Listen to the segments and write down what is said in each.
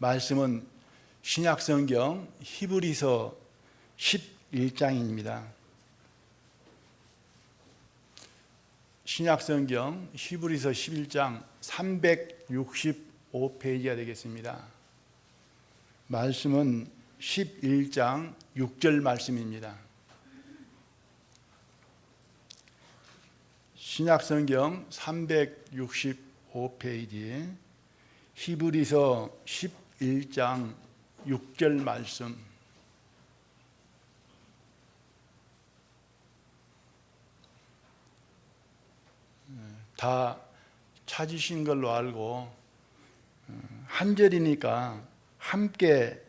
말씀은 신약성경 히브리서 11장입니다. 신약성경 히브리서 11장 365페이지가 되겠습니다. 말씀은 11장 6절 말씀입니다. 신약성경 365페이지 히브리서 11장 6절 말씀. 다 찾으신 걸로 알고 한 절이니까 함께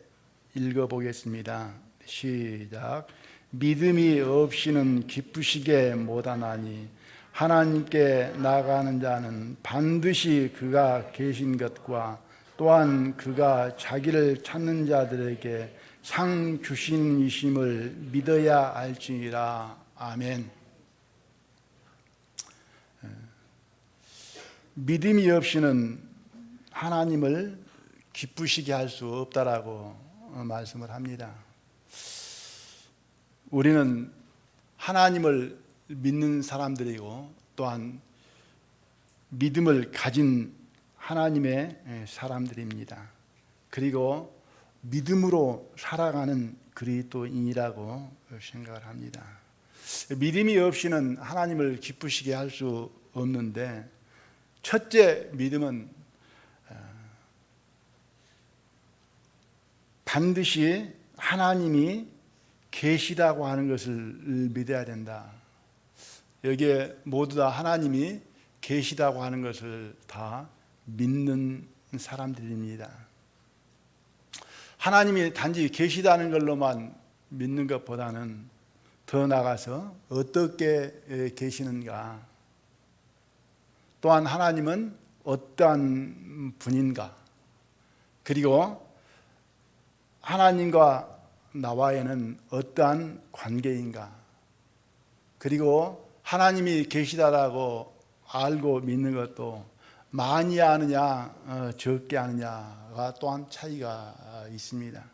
읽어보겠습니다. 시작. 믿음이 없이는 기쁘시게 못하나니 하나님께 나아가는 자는 반드시 그가 계신 것과 또한 그가 자기를 찾는 자들에게 상 주시는 이심을 믿어야 알지니라. 아멘. 믿음이 없이는 하나님을 기쁘시게 할 수 없다라고 말씀을 합니다. 우리는 하나님을 믿는 사람들이고 또한 믿음을 가진 하나님의 사람들입니다. 그리고 믿음으로 살아가는 그리스도인이라고 생각을 합니다. 믿음이 없이는 하나님을 기쁘시게 할 수 없는데, 첫째 믿음은 반드시 하나님이 계시다고 하는 것을 믿어야 된다. 여기에 모두 다 하나님이 계시다고 하는 것을 다 믿는 사람들입니다. 하나님이 단지 계시다는 걸로만 믿는 것보다는 더 나아가서 어떻게 계시는가, 또한 하나님은 어떠한 분인가, 그리고 하나님과 나와에는 어떠한 관계인가, 그리고 하나님이 계시다라고 알고 믿는 것도 많이 아느냐 적게 아느냐가 또한 차이가 있습니다.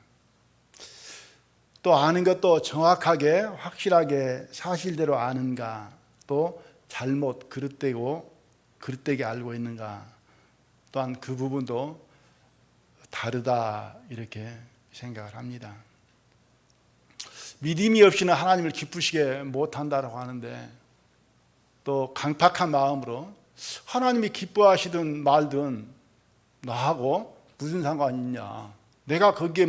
또 아는 것도 정확하게 확실하게 사실대로 아는가, 또 잘못 그릇되게 알고 있는가, 또한 그 부분도 다르다 이렇게 생각을 합니다. 믿음이 없이는 하나님을 기쁘시게 못한다고 하는데, 또 강팍한 마음으로 하나님이 기뻐하시든 말든 나하고 무슨 상관이 있냐, 내가 거기에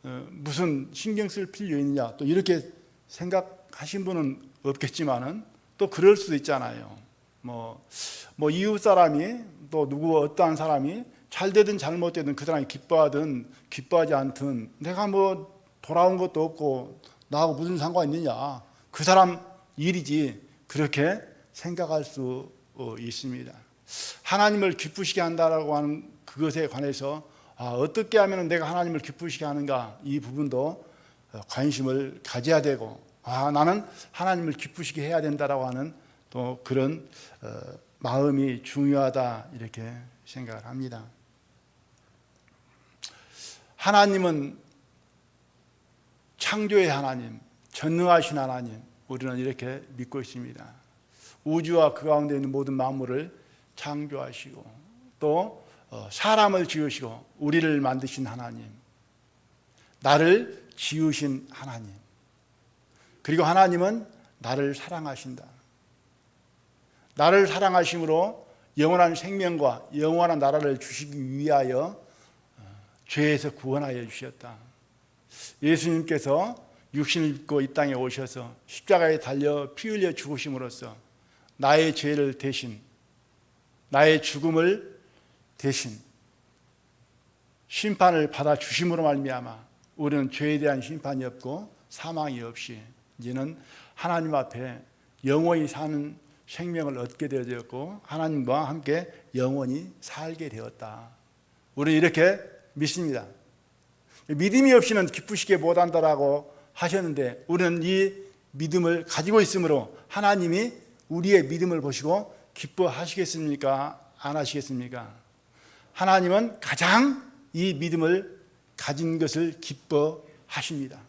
무슨 신경 쓸 필요 있느냐, 또 이렇게 생각하신 분은 없겠지만은 또 그럴 수도 있잖아요. 이웃 사람이 또 누구 어떠한 사람이 잘 되든 잘못되든 그 사람이 기뻐하든 기뻐하지 않든 내가 돌아온 것도 없고 나하고 무슨 상관이 있느냐, 그 사람 일이지, 그렇게 생각할 수 있습니다. 하나님을 기쁘시게 한다라고 하는 그것에 관해서 어떻게 하면 내가 하나님을 기쁘시게 하는가, 이 부분도 관심을 가져야 되고, 나는 하나님을 기쁘시게 해야 된다라고 하는 또 그런 마음이 중요하다 이렇게 생각을 합니다. 하나님은 창조의 하나님, 전능하신 하나님, 우리는 이렇게 믿고 있습니다. 우주와 그 가운데 있는 모든 만물을 창조하시고 또 사람을 지으시고 우리를 만드신 하나님, 나를 지으신 하나님, 그리고 하나님은 나를 사랑하신다. 나를 사랑하심으로 영원한 생명과 영원한 나라를 주시기 위하여 죄에서 구원하여 주셨다. 예수님께서 육신을 입고 이 땅에 오셔서 십자가에 달려 피 흘려 죽으심으로써 나의 죄를 대신, 나의 죽음을 대신 심판을 받아 주심으로 말미암아 우리는 죄에 대한 심판이 없고 사망이 없이 이제는 하나님 앞에 영원히 사는 생명을 얻게 되었고 하나님과 함께 영원히 살게 되었다. 우리는 이렇게 믿습니다. 믿음이 없이는 기쁘시게 못한다라고 하셨는데, 우리는 이 믿음을 가지고 있으므로 하나님이 우리의 믿음을 보시고 기뻐하시겠습니까? 안 하시겠습니까? 하나님은 가장 이 믿음을 가진 것을 기뻐하십니다.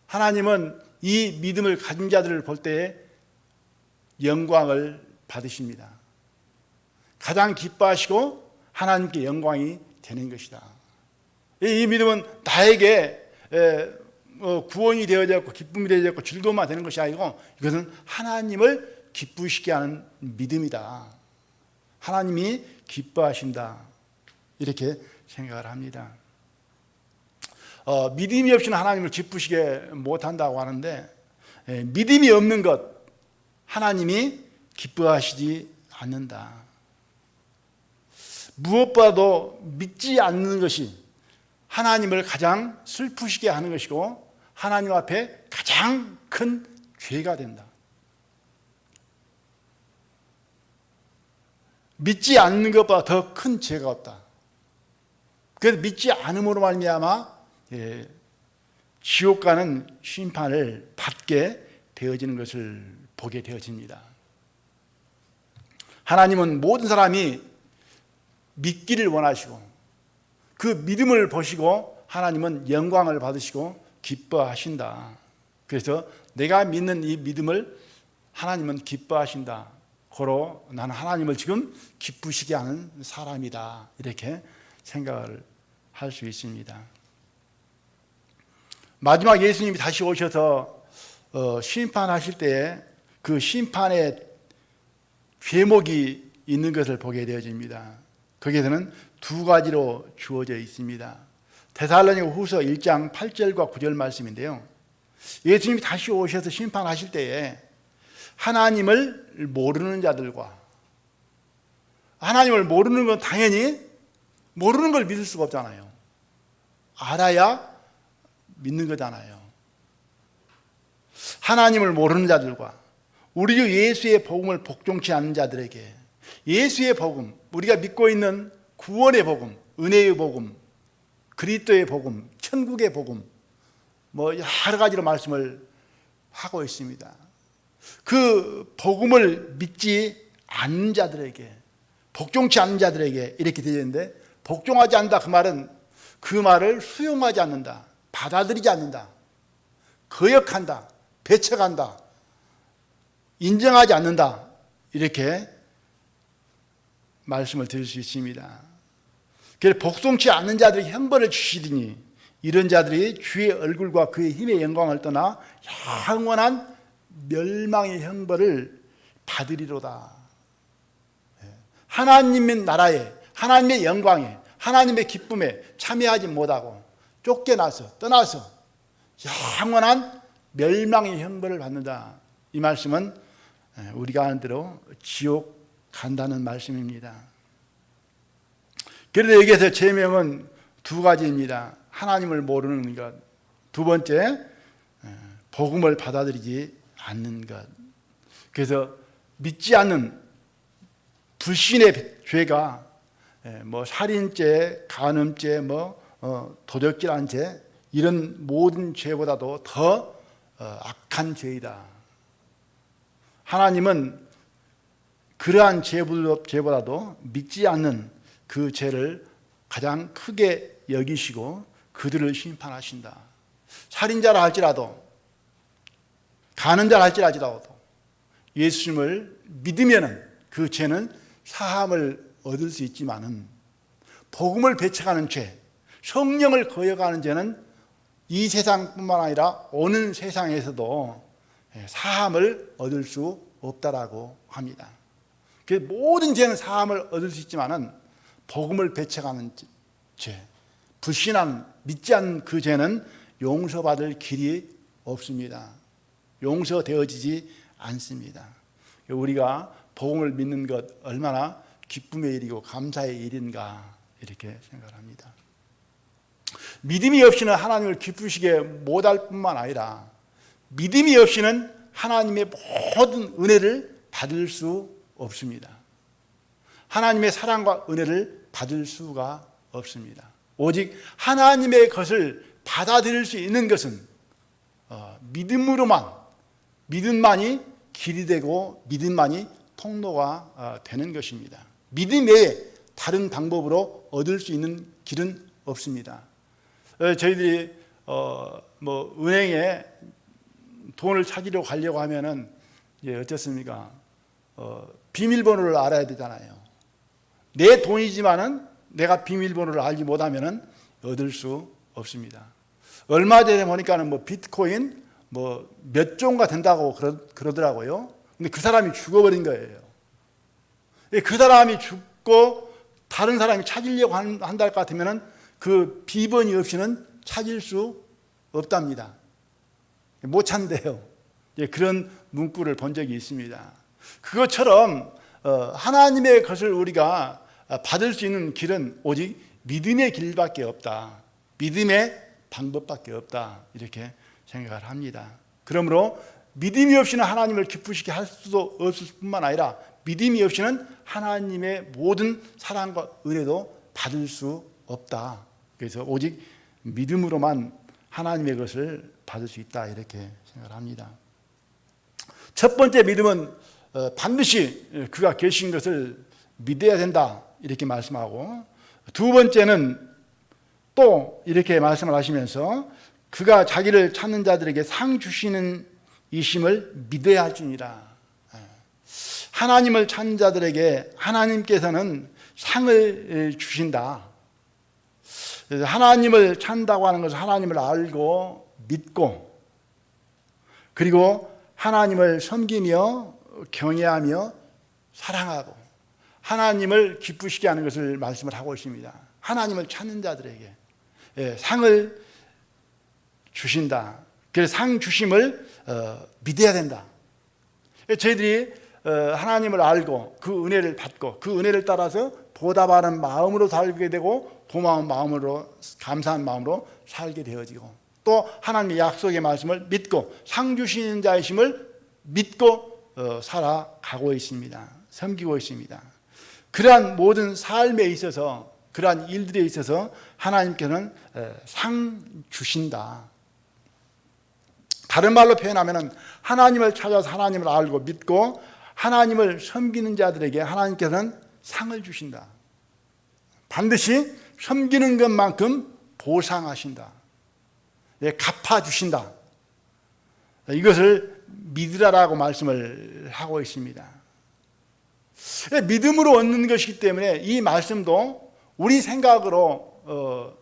하나님은 이 믿음을 가진 자들을 볼 때에 영광을 받으십니다. 가장 기뻐하시고 하나님께 영광이 되는 것이다. 이 믿음은 나에게 구원이 되어졌고 기쁨이 되어졌고 즐거움만 되는 것이 아니고 이것은 하나님을 기쁘시게 하는 믿음이다. 하나님이 기뻐하신다. 이렇게 생각을 합니다. 믿음이 없이는 하나님을 기쁘시게 못한다고 하는데 믿음이 없는 것 하나님이 기뻐하시지 않는다. 무엇보다도 믿지 않는 것이 하나님을 가장 슬프시게 하는 것이고 하나님 앞에 가장 큰 죄가 된다. 믿지 않는 것보다 더 큰 죄가 없다. 그래서 믿지 않음으로 말미암아 지옥 가는 심판을 받게 되어지는 것을 보게 되어집니다. 하나님은 모든 사람이 믿기를 원하시고 그 믿음을 보시고 하나님은 영광을 받으시고 기뻐하신다. 그래서 내가 믿는 이 믿음을 하나님은 기뻐하신다. 고로 나는 하나님을 지금 기쁘시게 하는 사람이다. 이렇게 생각을 할 수 있습니다. 마지막 예수님이 다시 오셔서 심판하실 때에 그 심판의 죄목이 있는 것을 보게 되어집니다. 거기에서는 두 가지로 주어져 있습니다. 데살로니가 후서 1장 8절과 9절 말씀인데요. 예수님이 다시 오셔서 심판하실 때에 하나님을 모르는 자들과 하나님을 모르는 건 당연히 모르는 걸 믿을 수가 없잖아요. 알아야 믿는 거잖아요. 하나님을 모르는 자들과 우리 주 예수의 복음을 복종치 않는 자들에게 예수의 복음, 우리가 믿고 있는 구원의 복음, 은혜의 복음, 그리스도의 복음, 천국의 복음 여러 가지로 말씀을 하고 있습니다. 그 복음을 믿지 않는 자들에게 복종치 않는 자들에게 이렇게 되어 있는데 복종하지 않는다 그 말은 그 말을 수용하지 않는다, 받아들이지 않는다, 거역한다, 배척한다, 인정하지 않는다 이렇게 말씀을 드릴 수 있습니다. 그래서 복종치 않는 자들이 형벌을 주시리니 이런 자들이 주의 얼굴과 그의 힘의 영광을 떠나 영원한 멸망의 형벌을 받으리로다. 하나님의 나라에 하나님의 영광에 하나님의 기쁨에 참여하지 못하고 쫓겨나서 떠나서 영원한 멸망의 형벌을 받는다. 이 말씀은 우리가 아는 대로 지옥 간다는 말씀입니다. 그래서 여기에서 제명은 두 가지입니다. 하나님을 모르는 것, 두 번째 복음을 받아들이지 않는 것. 그래서 믿지 않는 불신의 죄가 살인죄, 간음죄, 도적질한 죄 이런 모든 죄보다도 더 악한 죄이다. 하나님은 그러한 죄보다도 믿지 않는 그 죄를 가장 크게 여기시고 그들을 심판하신다. 살인자라 할지라도 간음자라 할지라도 예수님을 믿으면 그 죄는 사함을 얻을 수 있지만은 복음을 배척하는 죄, 성령을 거역하는 죄는 이 세상뿐만 아니라 오는 세상에서도 사함을 얻을 수 없다라고 합니다. 모든 죄는 사함을 얻을 수 있지만은 복음을 배척하는 죄, 불신한 믿지 않는 그 죄는 용서받을 길이 없습니다. 용서되어지지 않습니다. 우리가 복음을 믿는 것 얼마나 기쁨의 일이고 감사의 일인가 이렇게 생각합니다. 믿음이 없이는 하나님을 기쁘시게 못할 뿐만 아니라 믿음이 없이는 하나님의 모든 은혜를 받을 수 없습니다. 하나님의 사랑과 은혜를 받을 수가 없습니다. 오직 하나님의 것을 받아들일 수 있는 것은 믿음만이 길이 되고 믿음만이 통로가 되는 것입니다. 믿음 외에 다른 방법으로 얻을 수 있는 길은 없습니다. 저희들이 뭐 은행에 돈을 찾으러 가려고 하면은 어떻습니까? 비밀번호를 알아야 되잖아요. 내 돈이지만은 내가 비밀번호를 알지 못하면은 얻을 수 없습니다. 얼마 전에 보니까는 뭐 비트코인 뭐 몇 조가 된다고 그러더라고요. 근데 그 사람이 죽어버린 거예요. 그 사람이 죽고 다른 사람이 찾으려고 한다 할 것 같으면은 그 비번이 없이는 찾을 수 없답니다. 못 찾는데요. 그런 문구를 본 적이 있습니다. 그것처럼 하나님의 것을 우리가 받을 수 있는 길은 오직 믿음의 길밖에 없다. 믿음의 방법밖에 없다. 이렇게 생각을 합니다. 그러므로 믿음이 없이는 하나님을 기쁘시게 할 수도 없을 뿐만 아니라 믿음이 없이는 하나님의 모든 사랑과 은혜도 받을 수 없다. 그래서 오직 믿음으로만 하나님의 것을 받을 수 있다. 이렇게 생각을 합니다. 첫 번째 믿음은 반드시 그가 계신 것을 믿어야 된다. 이렇게 말씀하고, 두 번째는 또 이렇게 말씀을 하시면서 그가 자기를 찾는 자들에게 상 주시는 이심을 믿어야 할지니라. 하나님을 찾는 자들에게 하나님께서는 상을 주신다. 하나님을 찾는다고 하는 것은 하나님을 알고 믿고, 그리고 하나님을 섬기며 경외하며 사랑하고 하나님을 기쁘시게 하는 것을 말씀을 하고 있습니다. 하나님을 찾는 자들에게 상을 주신다. 그래서 상 주심을 믿어야 된다. 저희들이 하나님을 알고 그 은혜를 받고 그 은혜를 따라서 보답하는 마음으로 살게 되고 고마운 마음으로, 감사한 마음으로 살게 되어지고, 또 하나님의 약속의 말씀을 믿고 상 주시는 자이심을 믿고 살아가고 있습니다. 섬기고 있습니다. 그러한 모든 삶에 있어서, 그러한 일들에 있어서 하나님께서는 상 주신다. 다른 말로 표현하면 하나님을 찾아서 하나님을 알고 믿고 하나님을 섬기는 자들에게 하나님께서는 상을 주신다. 반드시 섬기는 것만큼 보상하신다. 갚아주신다. 이것을 믿으라라고 말씀을 하고 있습니다. 믿음으로 얻는 것이기 때문에 이 말씀도 우리 생각으로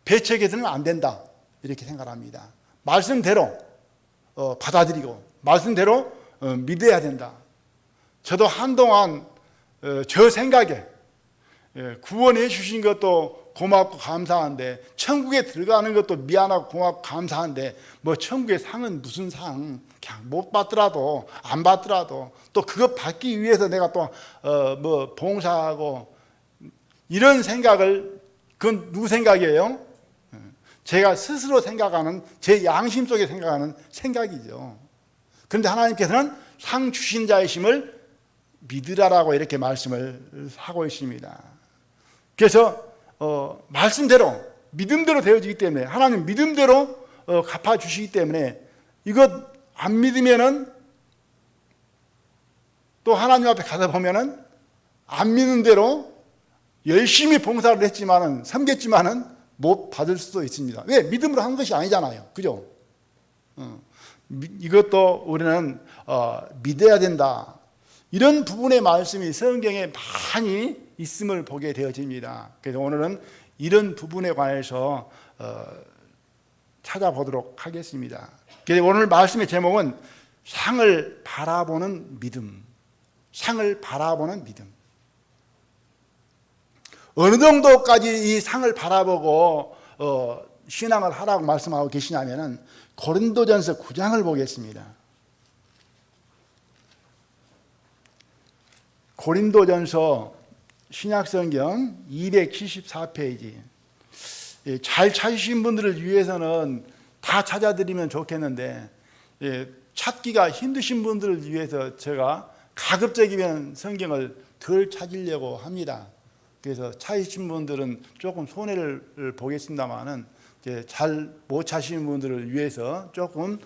배척해서는 안 된다. 이렇게 생각합니다. 말씀대로 받아들이고 말씀대로 믿어야 된다. 저도 한동안 저 생각에 구원해 주신 것도 고맙고 감사한데, 천국에 들어가는 것도 미안하고 고맙고 감사한데, 뭐 천국의 상은 무슨 상, 그냥 못 받더라도 안 받더라도 또 그거 받기 위해서 내가 또 뭐 봉사하고, 이런 생각을, 그건 누구 생각이에요? 제가 스스로 생각하는, 제 양심 속에 생각하는 생각이죠. 그런데 하나님께서는 상 주신 자이심을 믿으라라고 이렇게 말씀을 하고 있습니다. 그래서 말씀대로, 믿음대로 되어지기 때문에, 하나님 믿음대로 갚아주시기 때문에, 이것 안 믿으면은 또 하나님 앞에 가서 보면은 안 믿는 대로 열심히 봉사를 했지만은, 섬겼지만은 못 받을 수도 있습니다. 왜? 믿음으로 한 것이 아니잖아요. 그죠? 이것도 우리는 믿어야 된다. 이런 부분의 말씀이 성경에 많이 있음을 보게 되어집니다. 그래서 오늘은 이런 부분에 관해서 찾아보도록 하겠습니다. 그래서 오늘 말씀의 제목은 상을 바라보는 믿음. 상을 바라보는 믿음. 어느 정도까지 이 상을 바라보고 신앙을 하라고 말씀하고 계시냐면은 고린도전서 9장을 보겠습니다. 고린도전서 신약성경 274페이지. 잘 찾으신 분들을 위해서는 다 찾아드리면 좋겠는데, 찾기가 힘드신 분들을 위해서 제가 가급적이면 성경을 덜 찾으려고 합니다. 그래서 찾으신 분들은 조금 손해를 보겠습니다만은, 잘 못 찾으시는 분들을 위해서 조금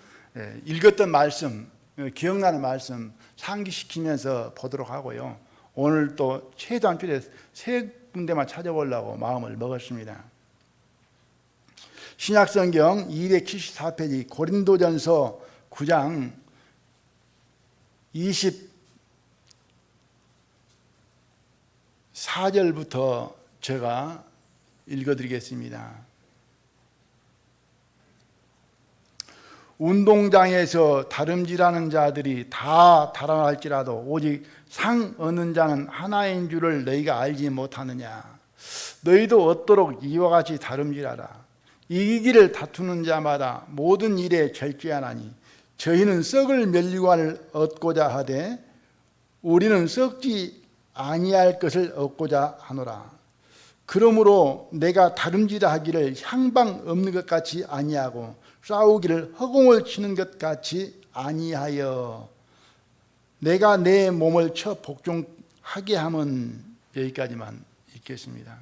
읽었던 말씀, 기억나는 말씀 상기시키면서 보도록 하고요. 오늘 또 최소한 주일에 3군데만 찾아보려고 마음을 먹었습니다. 신약성경 274페이지 고린도전서 9장 24절부터 제가 읽어드리겠습니다. 운동장에서 다름질하는 자들이 다 달아날지라도 오직 상 얻는 자는 하나인 줄을 너희가 알지 못하느냐. 너희도 얻도록 이와 같이 다름질하라. 이기기를 다투는 자마다 모든 일에 절제하나니 저희는 썩을 면류관을 얻고자 하되 우리는 썩지 아니할 것을 얻고자 하노라. 그러므로 내가 다름질하기를 향방 없는 것 같이 아니하고 싸우기를 허공을 치는 것 같이 아니하여 내가 내 몸을 쳐 복종하게 함은. 여기까지만 읽겠습니다.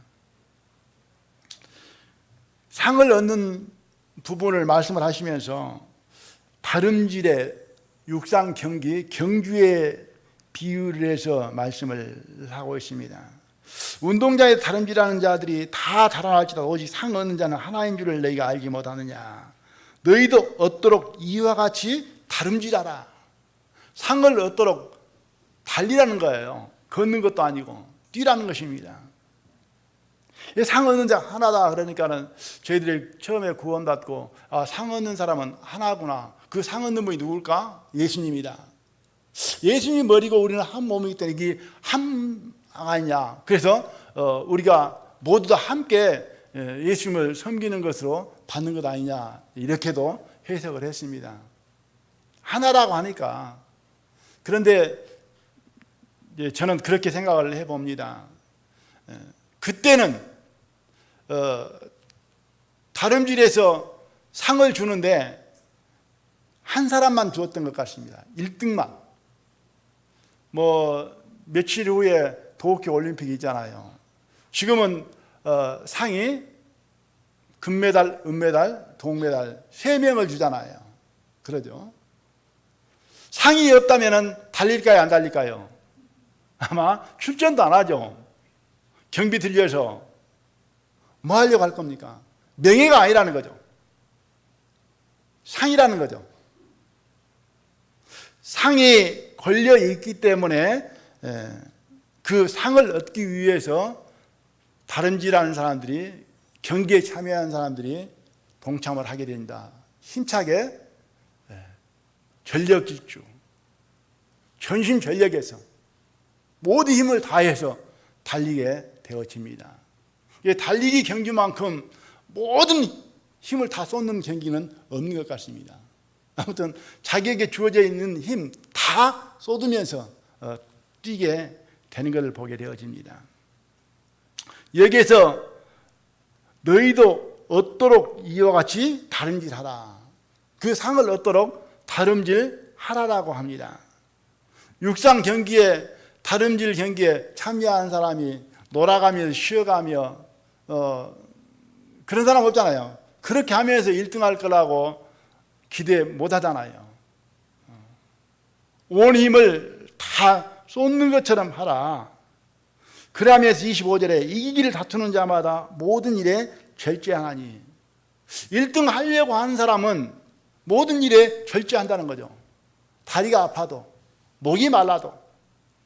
상을 얻는 부분을 말씀을 하시면서 다름질의 육상 경기, 경주의 비유를 해서 말씀을 하고 있습니다. 운동장에 다름질하는 자들이 다 달아날지라도 오직 상 얻는 자는 하나인 줄을 너희가 알지 못하느냐. 너희도 얻도록 이와 같이 다름질하라. 상을 얻도록 달리라는 거예요. 걷는 것도 아니고 뛰라는 것입니다. 상 얻는 자 하나다 그러니까는 저희들이 처음에 구원받고 상 얻는 사람은 하나구나. 그 상 얻는 분이 누굴까? 예수님이다. 예수님이 머리고 우리는 한 몸이기 때문에 이게 한 아니냐. 그래서 우리가 모두 다 함께 예수님을 섬기는 것으로 받는 것 아니냐. 이렇게도 해석을 했습니다. 하나라고 하니까. 그런데 저는 그렇게 생각을 해봅니다. 그때는 다름질에서 상을 주는데 한 사람만 주었던 것 같습니다. 1등만. 며칠 후에 도쿄 올림픽이 있잖아요. 지금은 상이 금메달, 은메달, 동메달 3명을 주잖아요. 그러죠. 상이 없다면 달릴까요, 안 달릴까요? 아마 출전도 안 하죠. 경비 들려서 뭐 하려고 할 겁니까? 명예가 아니라는 거죠. 상이라는 거죠. 상이 걸려 있기 때문에 그 상을 얻기 위해서 다름질하는 사람들이, 경기에 참여하는 사람들이 동참을 하게 된다. 힘차게 전력 질주, 전심 전력에서 모든 힘을 다해서 달리게 되어집니다. 달리기 경기만큼 모든 힘을 다 쏟는 경기는 없는 것 같습니다. 아무튼 자기에게 주어져 있는 힘 다 쏟으면서 뛰게 되는 것을 보게 되어집니다. 여기에서 너희도 얻도록 이와 같이 다름질하라. 그 상을 얻도록 다름질하라라고 합니다. 육상 경기에, 다름질 경기에 참여하는 사람이 놀아가며 쉬어가며 그런 사람 없잖아요. 그렇게 하면서 1등할 거라고 기대 못 하잖아요. 온 힘을 다 쏟는 것처럼 하라. 그러면서 25절에 이기기를 다투는 자마다 모든 일에 절제하나니. 1등 하려고 하는 사람은 모든 일에 절제한다는 거죠. 다리가 아파도, 목이 말라도,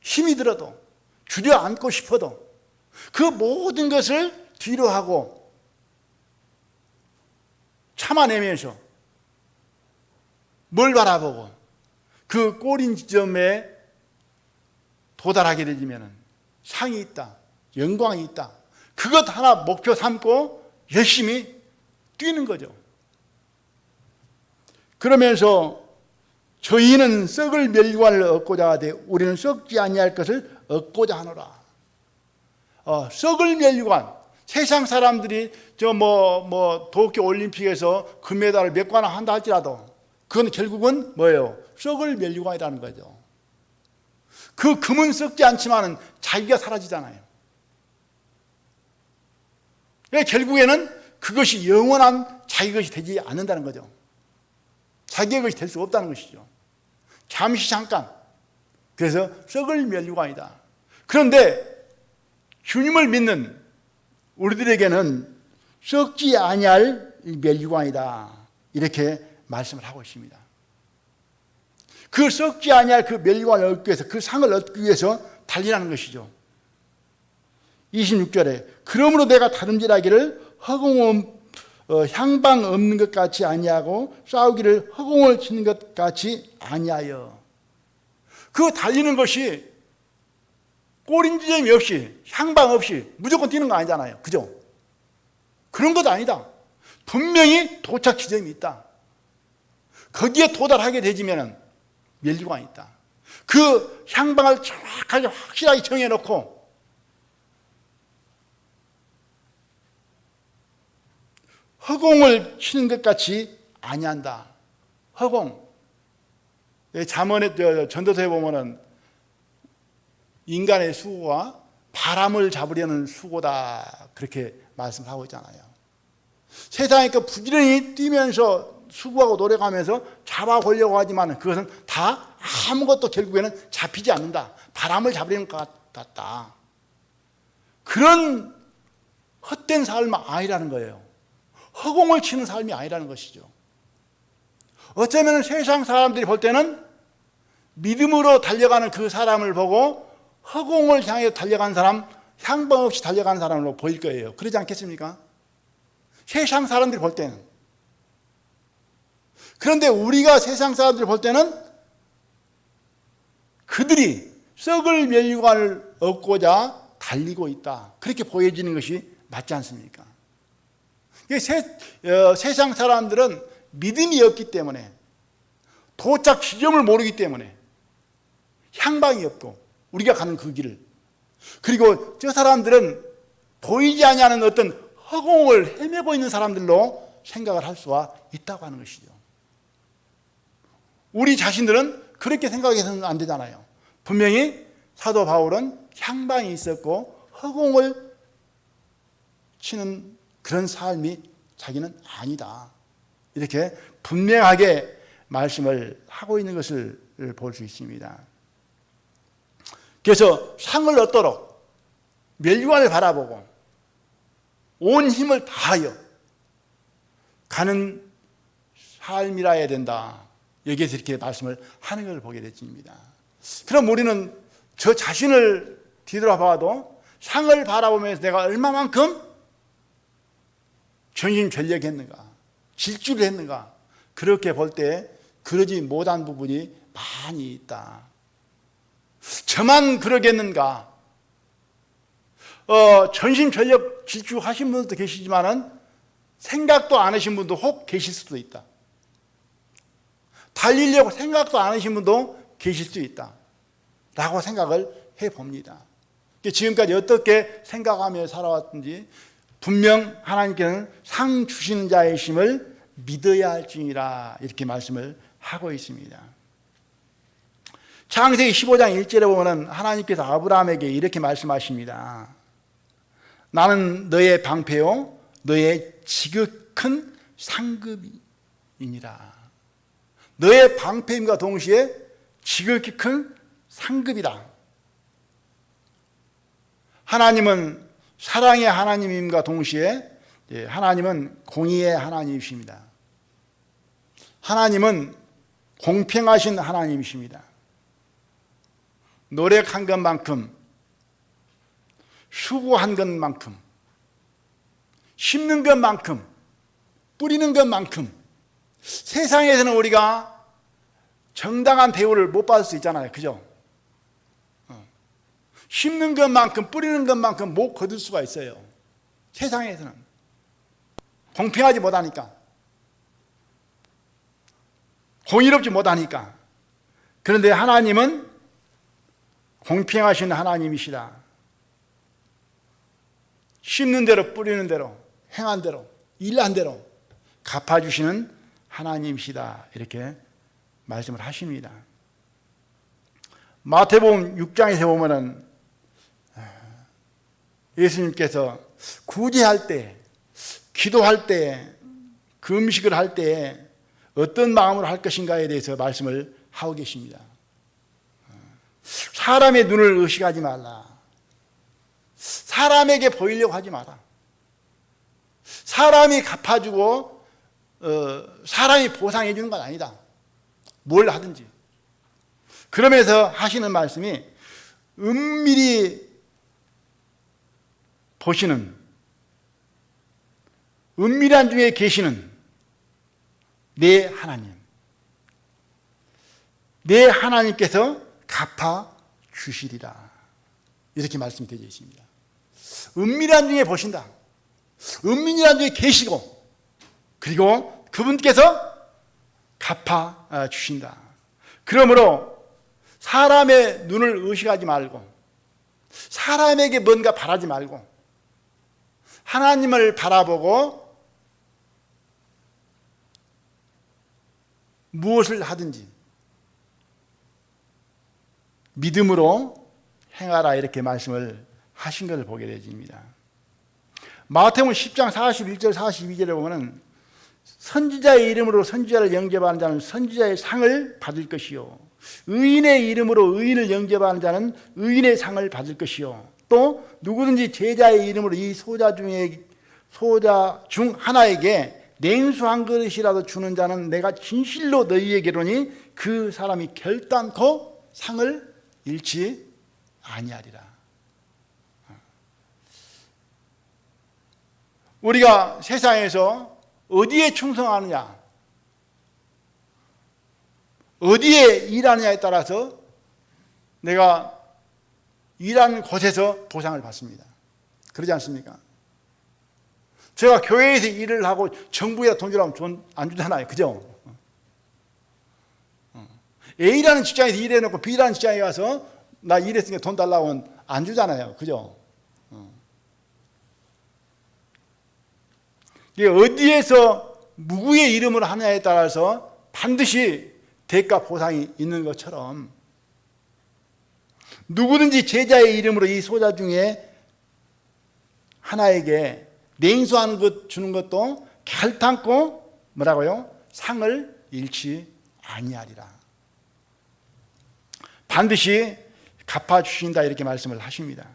힘이 들어도, 주저앉고 싶어도 그 모든 것을 뒤로 하고 참아내면서 뭘 바라보고 그 꼬린 지점에 도달하게 되면 상이 있다, 영광이 있다. 그것 하나 목표 삼고 열심히 뛰는 거죠. 그러면서 저희는 썩을 멸관을 얻고자 하되 우리는 썩지 아니할 것을 얻고자 하노라. 썩을 멸관. 세상 사람들이 도쿄 올림픽에서 금메달을 몇 관을 한다 할지라도 그건 결국은 뭐예요? 썩을 멸관이라는 거죠. 그 금은 썩지 않지만은 자기가 사라지잖아요. 결국에는 그것이 영원한 자기 것이 되지 않는다는 거죠. 자기의 것이 될 수 없다는 것이죠. 잠시 잠깐. 그래서 썩을 멸류관이다. 그런데 주님을 믿는 우리들에게는 썩지 아니할 멸류관이다, 이렇게 말씀을 하고 있습니다. 그 썩지 아니할 그 멸류관을 얻기 위해서, 그 상을 얻기 위해서 달리라는 것이죠. 26절에 그러므로 내가 다름질하기를 향방 없는 것 같이 아니하고 싸우기를 허공을 치는 것 같이 아니하여. 그 달리는 것이 꼬린지점이 없이, 향방 없이 무조건 뛰는 거 아니잖아요. 그죠? 그런 것도 아니다. 분명히 도착 지점이 있다. 거기에 도달하게 되지면 멸류관이 있다. 그 향방을 정확하게 확실하게 정해놓고 허공을 치는 것 같이 아니한다. 허공. 잠언의 전도서에 보면은 인간의 수고가 바람을 잡으려는 수고다, 그렇게 말씀하고 있잖아요. 세상에 그 부지런히 뛰면서 수고하고 노력하면서 잡아보려고 하지만 그것은 다 아무것도 결국에는 잡히지 않는다. 바람을 잡으려는 것 같다. 그런 헛된 삶은 아니라는 거예요. 허공을 치는 삶이 아니라는 것이죠. 어쩌면 세상 사람들이 볼 때는 믿음으로 달려가는 그 사람을 보고 허공을 향해 달려가는 사람, 향방 없이 달려가는 사람으로 보일 거예요. 그러지 않겠습니까? 세상 사람들이 볼 때는. 그런데 우리가 세상 사람들이 볼 때는 그들이 썩을 멸류관을 얻고자 달리고 있다, 그렇게 보여지는 것이 맞지 않습니까? 세상 사람들은 믿음이 없기 때문에, 도착 지점을 모르기 때문에 향방이 없고, 우리가 가는 그 길을, 그리고 저 사람들은 보이지 아니하는 어떤 허공을 헤매고 있는 사람들로 생각을 할 수가 있다고 하는 것이죠. 우리 자신들은 그렇게 생각해서는 안 되잖아요. 분명히 사도 바울은 향방이 있었고 허공을 치는 그런 삶이 자기는 아니다, 이렇게 분명하게 말씀을 하고 있는 것을 볼 수 있습니다. 그래서 상을 얻도록 멸류관을 바라보고 온 힘을 다하여 가는 삶이라 해야 된다, 여기에서 이렇게 말씀을 하는 걸 보게 됐습니다. 그럼 우리는 저 자신을 뒤돌아봐도 상을 바라보면서 내가 얼마만큼 전심전력했는가, 질주를 했는가, 그렇게 볼 때 그러지 못한 부분이 많이 있다. 저만 그러겠는가? 전심전력 질주하신 분들도 계시지만은 생각도 안 하신 분도 혹 계실 수도 있다. 달리려고 생각도 안 하신 분도 계실 수 있다 라고 생각을 해봅니다. 지금까지 어떻게 생각하며 살아왔든지 분명 하나님께는 상 주시는 자의 심을 믿어야 할지니라, 이렇게 말씀을 하고 있습니다. 창세기 15장 1절에 보면 하나님께서 아브라함에게 이렇게 말씀하십니다. 나는 너의 방패요 너의 지극한 상급이니라. 너의 방패임과 동시에 지극히 큰 상급이다. 하나님은 사랑의 하나님임과 동시에 하나님은 공의의 하나님이십니다. 하나님은 공평하신 하나님이십니다. 노력한 것만큼, 수고한 것만큼, 심는 것만큼, 뿌리는 것만큼 세상에서는 우리가 정당한 대우를 못 받을 수 있잖아요. 그죠? 심는 것만큼, 뿌리는 것만큼 못 거둘 수가 있어요. 세상에서는 공평하지 못하니까, 공의롭지 못하니까. 그런데 하나님은 공평하신 하나님이시다. 심는 대로 뿌리는 대로 행한 대로 일한 대로 갚아주시는 하나님이시다, 이렇게 말씀을 하십니다. 마태복음 6장에서 보면은 예수님께서 구제할 때, 기도할 때, 금식을 할 때 어떤 마음으로 할 것인가에 대해서 말씀을 하고 계십니다. 사람의 눈을 의식하지 말라. 사람에게 보이려고 하지 마라. 사람이 갚아주고 사람이 보상해 주는 건 아니다. 뭘 하든지. 그러면서 하시는 말씀이 은밀히 보시는, 은밀한 중에 계시는 내 하나님, 내 하나님께서 갚아 주시리라. 이렇게 말씀이 되어 있습니다. 은밀한 중에 보신다. 은밀한 중에 계시고, 그리고 그분께서 갚아 주신다. 그러므로 사람의 눈을 의식하지 말고, 사람에게 뭔가 바라지 말고, 하나님을 바라보고 무엇을 하든지 믿음으로 행하라, 이렇게 말씀을 하신 것을 보게 되집니다. 마태복음 10장 41절 42절에 보면 선지자의 이름으로 선지자를 영접하는 자는 선지자의 상을 받을 것이요, 의인의 이름으로 의인을 영접하는 자는 의인의 상을 받을 것이요, 또 누구든지 제자의 이름으로 이 소자 중 하나에게 냉수 한 그릇이라도 주는 자는 내가 진실로 너희에게로니 그 사람이 결단코 상을 잃지 아니하리라. 우리가 세상에서 어디에 충성하느냐, 어디에 일하느냐에 따라서 내가 일하는 곳에서 보상을 받습니다. 그러지 않습니까? 제가 교회에서 일을 하고 정부에 돈 주라면 돈 안 주잖아요. 그죠? A라는 직장에서 일해놓고 B라는 직장에 가서 나 일했으니까 돈 달라고 하면 안 주잖아요. 그죠? 어디에서 누구의 이름으로 하느냐에 따라서 반드시 대가 보상이 있는 것처럼 누구든지 제자의 이름으로 이 소자 중에 하나에게 냉수한 것 주는 것도 결탄코 뭐라고요? 상을 잃지 아니하리라. 반드시 갚아주신다, 이렇게 말씀을 하십니다.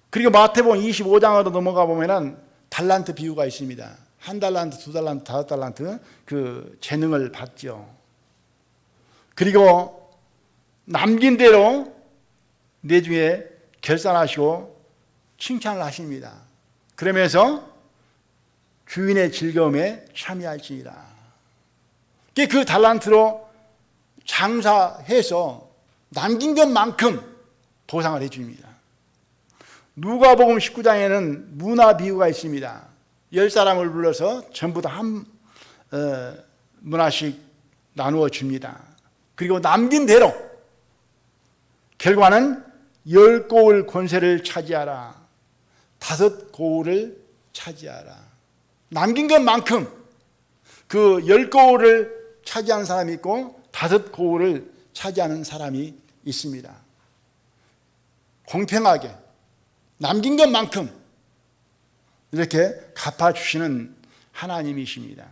그리고 마태복음 25장으로 넘어가 보면은 달란트 비유가 있습니다. 1달란트, 2달란트, 5달란트 그 재능을 받죠. 그리고 남긴 대로 내중에 결산하시고 칭찬을 하십니다. 그러면서 주인의 즐거움에 참여할지니라. 그 달란트로 장사해서 남긴 것만큼 보상을 해줍니다. 누가복음 19장에는 문화 비유가 있습니다. 10사람을 불러서 전부 다 한 문화씩 나누어 줍니다. 그리고 남긴 대로 결과는 10고을 권세를 차지하라, 5고을을 차지하라. 남긴 것만큼 그 10고을을 차지하는 사람이 있고 5고을을 차지하는 사람이 있습니다. 공평하게 남긴 것만큼 이렇게 갚아주시는 하나님이십니다.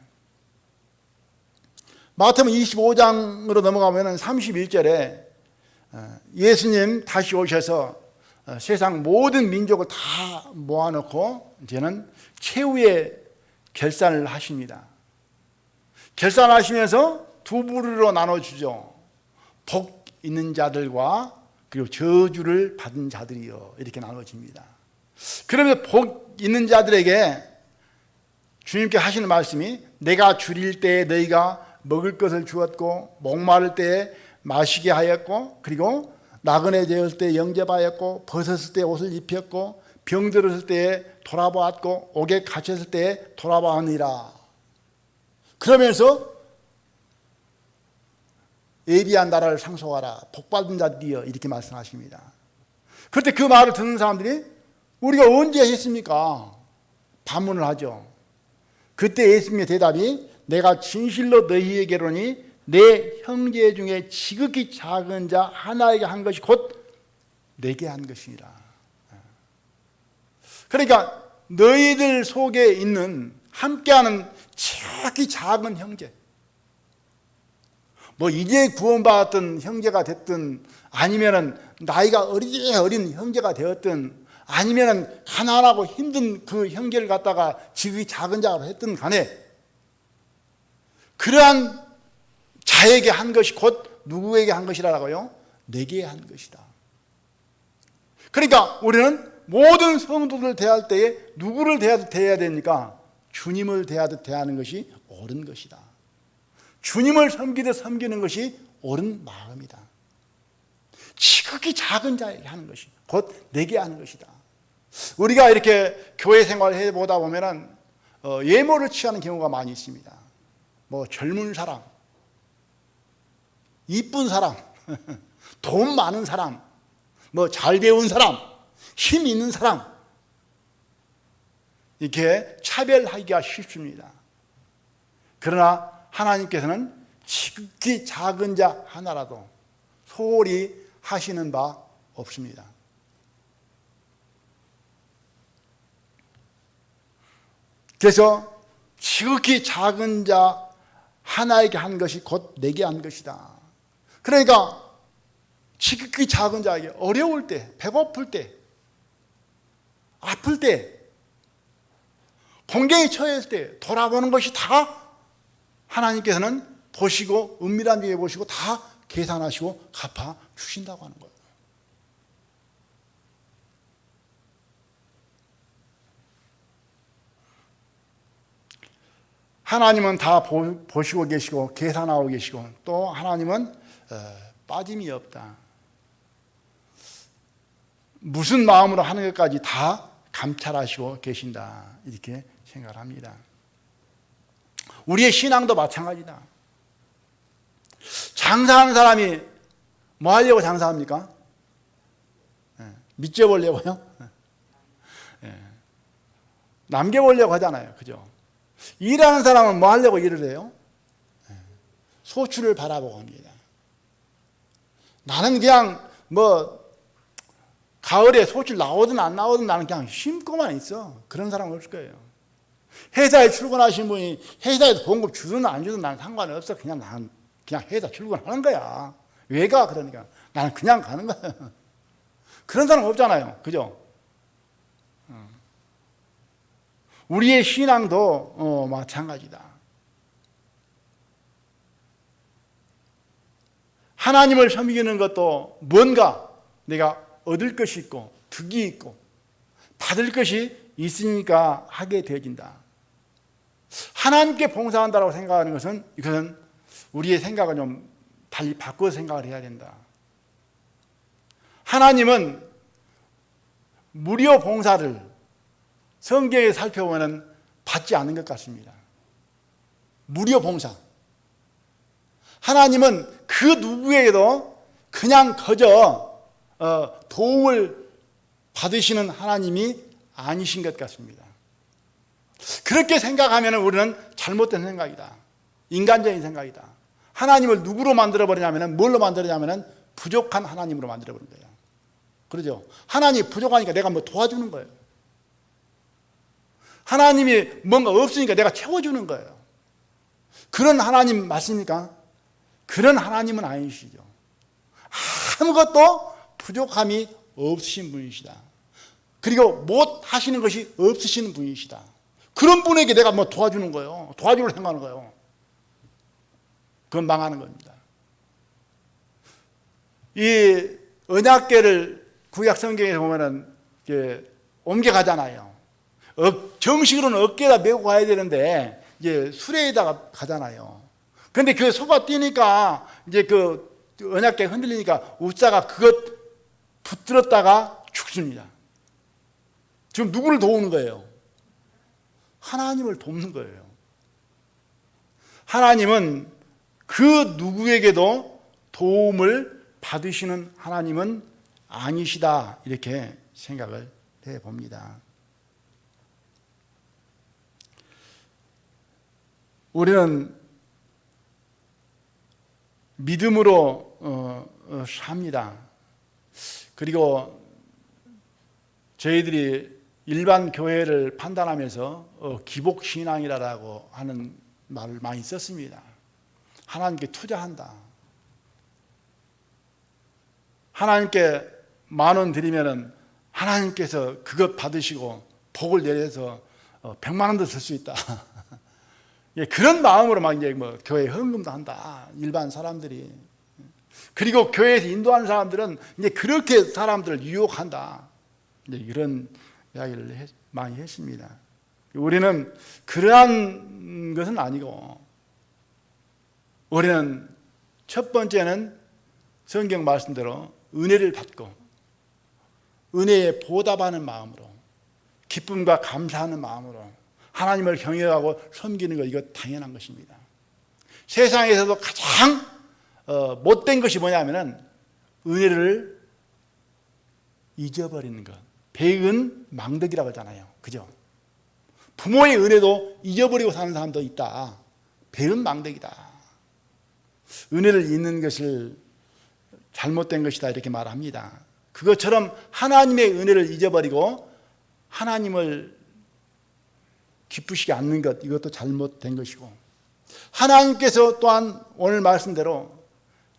마태복음 25장으로 넘어가면 31절에 예수님 다시 오셔서 세상 모든 민족을 다 모아놓고 이제는 최후의 결산을 하십니다. 결산하시면서 두 부류로 나눠주죠. 복 있는 자들과 그리고 저주를 받은 자들이요, 이렇게 나눠집니다. 그러면서 복 있는 자들에게 주님께 하시는 말씀이 내가 줄일 때에 너희가 먹을 것을 주었고 목마를 때에 마시게 하였고 그리고 나그네 되었을 때 영접하였고 벗었을 때 옷을 입혔고 병들었을 때에 돌아보았고 옥에 갇혔을 때에 돌아보았느니라. 그러면서 예비한 나라를 상속하라, 복받은 자들이여, 이렇게 말씀하십니다. 그런데 그 말을 듣는 사람들이 우리가 언제 했습니까? 반문을 하죠. 그때 예수님의 대답이 내가 진실로 너희에게로니 내 형제 중에 지극히 작은 자 하나에게 한 것이 곧 내게 한 것이니라. 그러니까 너희들 속에 있는 함께하는 지극히 작은 형제, 뭐 이제 구원받았던 형제가 됐든 아니면은 나이가 어린 형제가 되었든 아니면은 가난하고 힘든 그 형제를 갖다가 지극히 작은 자로 했든 간에 그러한 자에게 한 것이 곧 누구에게 한 것이라고요? 내게 한 것이다. 그러니까 우리는 모든 성도들을 대할 때에 누구를 대해야 되니까 주님을 대하듯 대하는 것이 옳은 것이다. 주님을 섬기듯 섬기는 것이 옳은 마음이다. 지극히 작은 자에게 하는 것이 곧 내게 하는 것이다. 우리가 이렇게 교회 생활을 해보다 보면은 예모를 취하는 경우가 많이 있습니다. 뭐 젊은 사람, 이쁜 사람, 돈 많은 사람, 뭐 잘 배운 사람, 힘 있는 사람, 이렇게 차별하기가 쉽습니다. 그러나 하나님께서는 지극히 작은 자 하나라도 소홀히 하시는 바 없습니다. 그래서 지극히 작은 자 하나에게 한 것이 곧 내게 한 것이다. 그러니까 지극히 작은 자에게 어려울 때, 배고플 때, 아플 때, 공경에 처했을 때 돌아보는 것이 다 하나님께서는 보시고 은밀한 중에 보시고 다 계산하시고 갚아 주신다고 하는 거예요. 하나님은 다 보시고 계시고 계산하고 계시고 또 하나님은 빠짐이 없다. 무슨 마음으로 하는 것까지 다 감찰하시고 계신다. 이렇게 생각을 합니다. 우리의 신앙도 마찬가지다. 장사하는 사람이 뭐 하려고 장사합니까? 믿져보려고요? 남겨보려고 하잖아요. 그죠? 일하는 사람은 뭐 하려고 일을 해요? 소출을 바라보고 합니다. 나는 그냥 뭐 가을에 소출 나오든 안 나오든 나는 그냥 쉼고만 있어. 그런 사람은 없을 거예요. 회사에 출근하신 분이 회사에서 봉급 주든 안 주든 나는 상관이 없어. 나는 그냥 회사 출근하는 거야. 왜 가? 그러니까 나는 그냥 가는 거야. 그런 사람 없잖아요. 그죠? 우리의 신앙도 마찬가지다. 하나님을 섬기는 것도 뭔가 내가 얻을 것이 있고 득이 있고 받을 것이 있으니까 하게 되어진다. 하나님께 봉사한다고 생각하는 것은 이것은 우리의 생각을 좀 달리 바꿔서 생각을 해야 된다. 하나님은 무료 봉사를 성경에 살펴보면 받지 않는 것 같습니다. 무료 봉사. 하나님은 그 누구에게도 그냥 거저 도움을 받으시는 하나님이 아니신 것 같습니다. 그렇게 생각하면 우리는 잘못된 생각이다. 인간적인 생각이다. 하나님을 누구로 만들어버리냐면 뭘로 만들어냐면 부족한 하나님으로 만들어버린 거예요. 그러죠? 하나님이 부족하니까 내가 뭐 도와주는 거예요. 하나님이 뭔가 없으니까 내가 채워주는 거예요. 그런 하나님 맞습니까? 그런 하나님은 아니시죠. 아무것도 부족함이 없으신 분이시다. 그리고 못 하시는 것이 없으신 분이시다. 그런 분에게 내가 뭐 도와주는 거예요. 도와주려고 생각하는 거예요. 그건 망하는 겁니다. 이 언약궤를 구약 성경에 보면은 옮겨가잖아요. 정식으로는 어깨에다 메고 가야 되는데 이제 수레에다가 가잖아요. 근데 그 소가 뛰니까 이제 그 언약궤 흔들리니까 우사가 그것 붙들었다가 죽습니다. 지금 누구를 도우는 거예요? 하나님을 돕는 거예요. 하나님은 그 누구에게도 도움을 받으시는 하나님은 아니시다. 이렇게 생각을 해봅니다. 우리는 믿음으로 삽니다. 그리고 저희들이 일반 교회를 판단하면서 기복신앙이라고 하는 말을 많이 썼습니다. 하나님께 투자한다. 하나님께 10,000원 드리면은 하나님께서 그것 받으시고 복을 내려서 100만 원도 쓸 수 있다. 예, 그런 마음으로 막 이제 뭐 교회 헌금도 한다. 일반 사람들이. 그리고 교회에서 인도하는 사람들은 이제 그렇게 사람들을 유혹한다. 이제 이런 이야기를 많이 했습니다. 우리는 그러한 것은 아니고, 우리는 첫 번째는 성경 말씀대로 은혜를 받고 은혜에 보답하는 마음으로, 기쁨과 감사하는 마음으로 하나님을 경외하고 섬기는 것, 이거 당연한 것입니다. 세상에서도 가장 못된 것이 뭐냐면은 은혜를 잊어버리는 것. 배은 망덕이라고 하잖아요. 그죠? 부모의 은혜도 잊어버리고 사는 사람도 있다. 배은 망덕이다. 은혜를 잊는 것을 잘못된 것이다, 이렇게 말합니다. 그것처럼 하나님의 은혜를 잊어버리고 하나님을 기쁘시게 않는 것, 이것도 잘못된 것이고, 하나님께서 또한 오늘 말씀대로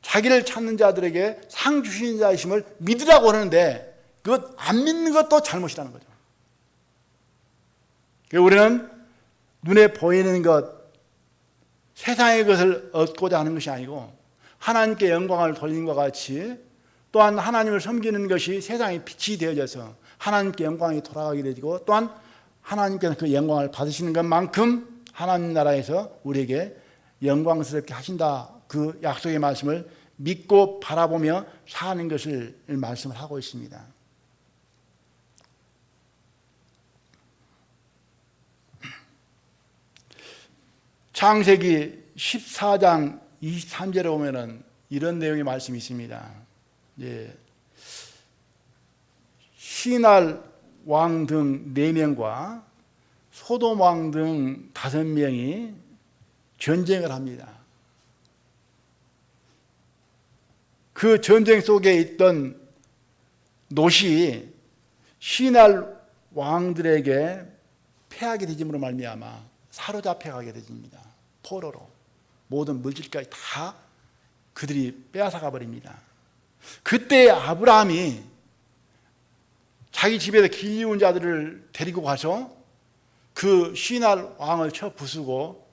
자기를 찾는 자들에게 상 주시는 자이심을 믿으라고 하는데 그것 안 믿는 것도 잘못이라는 거죠. 우리는 눈에 보이는 것, 세상의 것을 얻고자 하는 것이 아니고 하나님께 영광을 돌리는 것과 같이 또한 하나님을 섬기는 것이 세상의 빛이 되어져서 하나님께 영광이 돌아가게 되고, 또한 하나님께서 그 영광을 받으시는 것만큼 하나님 나라에서 우리에게 영광스럽게 하신다, 그 약속의 말씀을 믿고 바라보며 사는 것을 말씀을 하고 있습니다. 창세기 14장 23절에 보면은 이런 내용의 말씀이 있습니다. 예. 시날 왕 등 4명과 소돔 왕 등 5명이 전쟁을 합니다. 그 전쟁 속에 있던 롯이 시날 왕들에게 패하게 되짐으로 말미암아 사로잡혀 가게 되집니다. 포로로 모든 물질까지 다 그들이 빼앗아가 버립니다. 그때 아브라함이 자기 집에서 길리운 자들을 데리고 가서 그 시날 왕을 쳐 부수고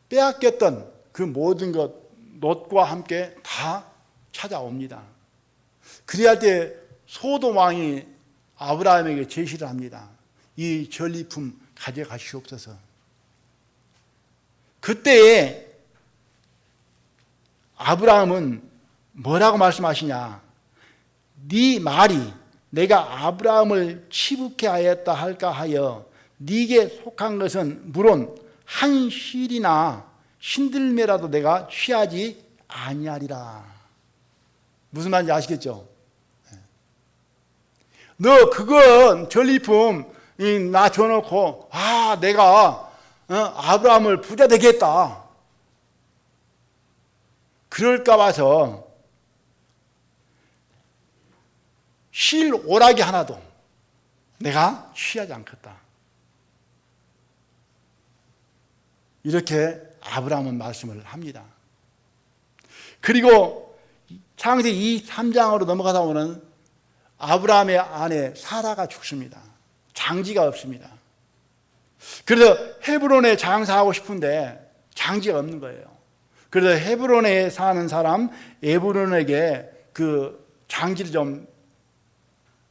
빼앗겼던 그 모든 것 롯과 함께 다 찾아옵니다. 그리할 때 소돔 왕이 아브라함에게 제시를 합니다. 이 전리품 가져가시옵소서. 그때에 아브라함은 뭐라고 말씀하시냐? 네 말이 내가 아브라함을 치부케 하였다 할까 하여 네게 속한 것은 물론 한 실이나 신들매라도 내가 취하지 아니하리라. 무슨 말인지 아시겠죠? 너 그건 전리품 나 줘놓고 내가 아브라함을 부자 되겠다, 그럴까 봐서 실 오락이 하나도 내가 취하지 않겠다, 이렇게 아브라함은 말씀을 합니다. 그리고 창세기 23장으로 넘어가다 보면 아브라함의 아내 사라가 죽습니다. 장지가 없습니다. 그래서 헤브론에 장사하고 싶은데 장지가 없는 거예요. 그래서 헤브론에 사는 사람 에브론에게 그 장지를 좀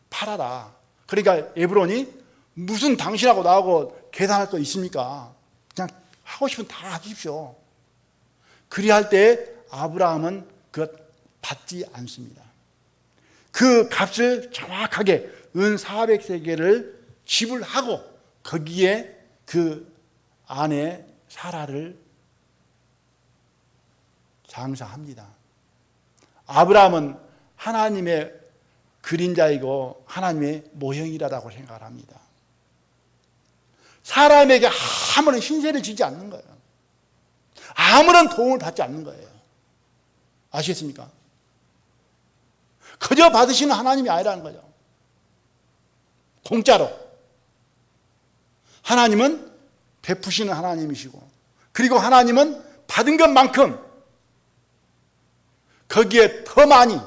팔아라. 그러니까 에브론이 무슨 당신하고 나하고 계산할 거 있습니까? 그냥 하고 싶으면 다 하십시오. 그리할 때 아브라함은 그것 받지 않습니다. 그 값을 정확하게 은 400세겔을 지불하고 거기에 그 아내 사라를 장사합니다. 아브라함은 하나님의 그림자이고 하나님의 모형이라고 생각을 합니다. 사람에게 아무런 신세를 지지 않는 거예요. 아무런 도움을 받지 않는 거예요. 아시겠습니까? 그저 받으시는 하나님이 아니라는 거죠. 공짜로. 하나님은 베푸시는 하나님이시고, 그리고 하나님은 받은 것만큼 거기에 더 많이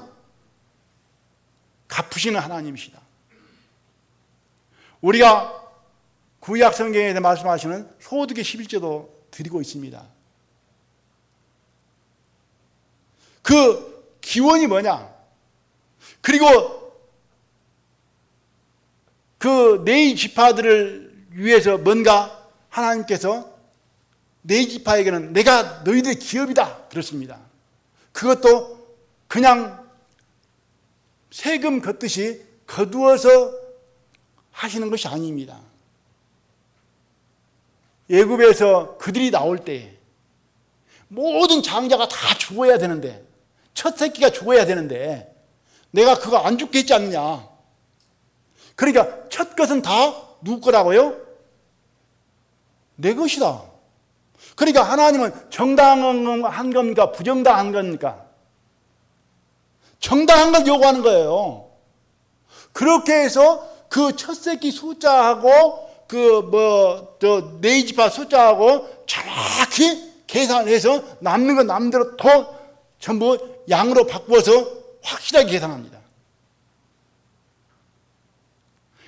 갚으시는 하나님이시다. 우리가 구약 성경에 말씀하시는 소득의 11조도 드리고 있습니다. 그 기원이 뭐냐? 그리고 그 네 지파들을 위해서 뭔가 하나님께서 네 지파에게는 내가 너희들의 기업이다 그렇습니다. 그것도 그냥 세금 걷듯이 거두어서 하시는 것이 아닙니다. 애굽에서 그들이 나올 때 모든 장자가 다 죽어야 되는데, 첫 새끼가 죽어야 되는데 내가 그거 안 죽게 했지 않느냐. 그러니까 첫 것은 다 누구 거라고요? 내 것이다. 그러니까 하나님은 정당한 겁니까? 부정당한 겁니까? 정당한 걸 요구하는 거예요. 그렇게 해서 그 첫 새끼 숫자하고 네 지파 숫자하고 정확히 계산을 해서 남는 건 남대로 더 전부 양으로 바꾸어서 확실하게 계산합니다.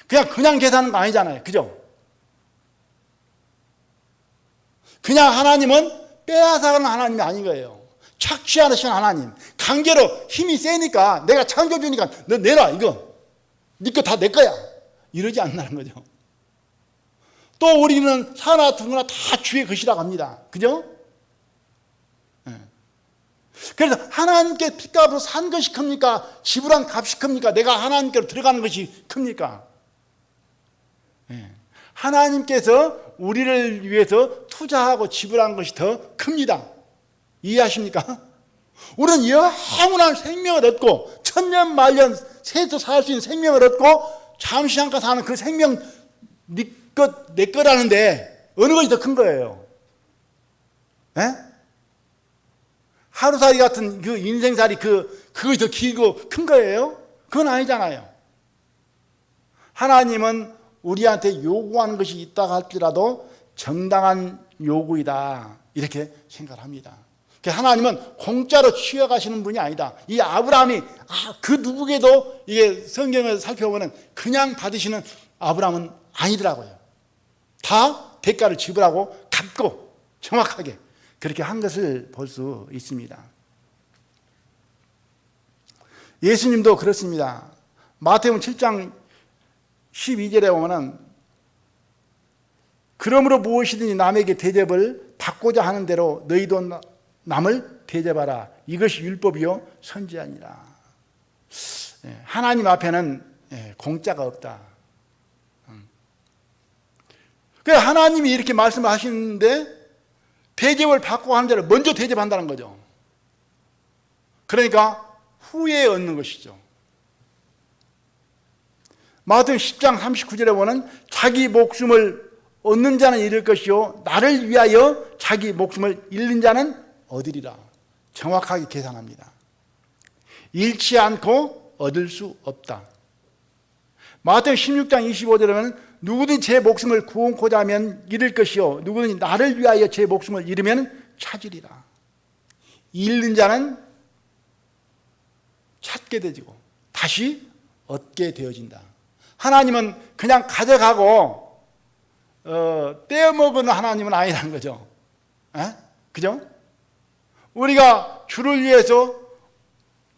그냥 계산하는 거 아니잖아요. 그죠? 그냥 하나님은 빼앗아가는 하나님이 아닌 거예요. 착취하시는 하나님. 강제로 힘이 세니까 내가 창조주니까 너 내놔 이거. 네 거 다 내 거야. 이러지 않는다는 거죠. 또 우리는 사나 두나 다 주의 것이라고 합니다. 그죠? 그래서 하나님께 핏값으로 산 것이 큽니까? 지불한 값이 큽니까? 내가 하나님께로 들어가는 것이 큽니까? 하나님께서 우리를 위해서 투자하고 지불한 것이 더 큽니다. 이해하십니까? 우리는 영원한 생명을 얻고 천년 만년 새도 살 수 있는 생명을 얻고 잠시 잠깐 사는 그 생명 네 것, 내 거라는데 어느 것이 더 큰 거예요? 하루살이 같은 그 인생살이 그것이 더 길고 큰 거예요? 그건 아니잖아요. 하나님은 우리한테 요구하는 것이 있다고 할지라도 정당한 요구이다 이렇게 생각합니다. 하나님은 공짜로 취해가시는 분이 아니다. 이 아브라함이 그 누구에게도 이게 성경을 살펴보면 그냥 받으시는 아브라함은 아니더라고요. 다 대가를 지불하고 갚고 정확하게 그렇게 한 것을 볼 수 있습니다. 예수님도 그렇습니다. 마태복음 7장 12절에 보면은 그러므로 무엇이든지 남에게 대접을 받고자 하는 대로 너희도 남을 대접하라. 이것이 율법이요 선지자니라. 하나님 앞에는 공짜가 없다. 그래서 하나님이 이렇게 말씀을 하시는데 대접을 받고 하는 대로 먼저 대접한다는 거죠. 그러니까 후에 얻는 것이죠. 마태복음 10장 39절에 보면 자기 목숨을 얻는 자는 잃을 것이요 나를 위하여 자기 목숨을 잃는 자는 얻으리라. 정확하게 계산합니다. 잃지 않고 얻을 수 없다. 마태복음 16장 25절에 보면 누구든지 제 목숨을 구원코자 하면 잃을 것이요 누구든지 나를 위하여 제 목숨을 잃으면 찾으리라. 잃는 자는 찾게 되지고 다시 얻게 되어진다. 하나님은 그냥 가져가고 떼어먹는 하나님은 아니라는 거죠. 그죠? 우리가 주를 위해서,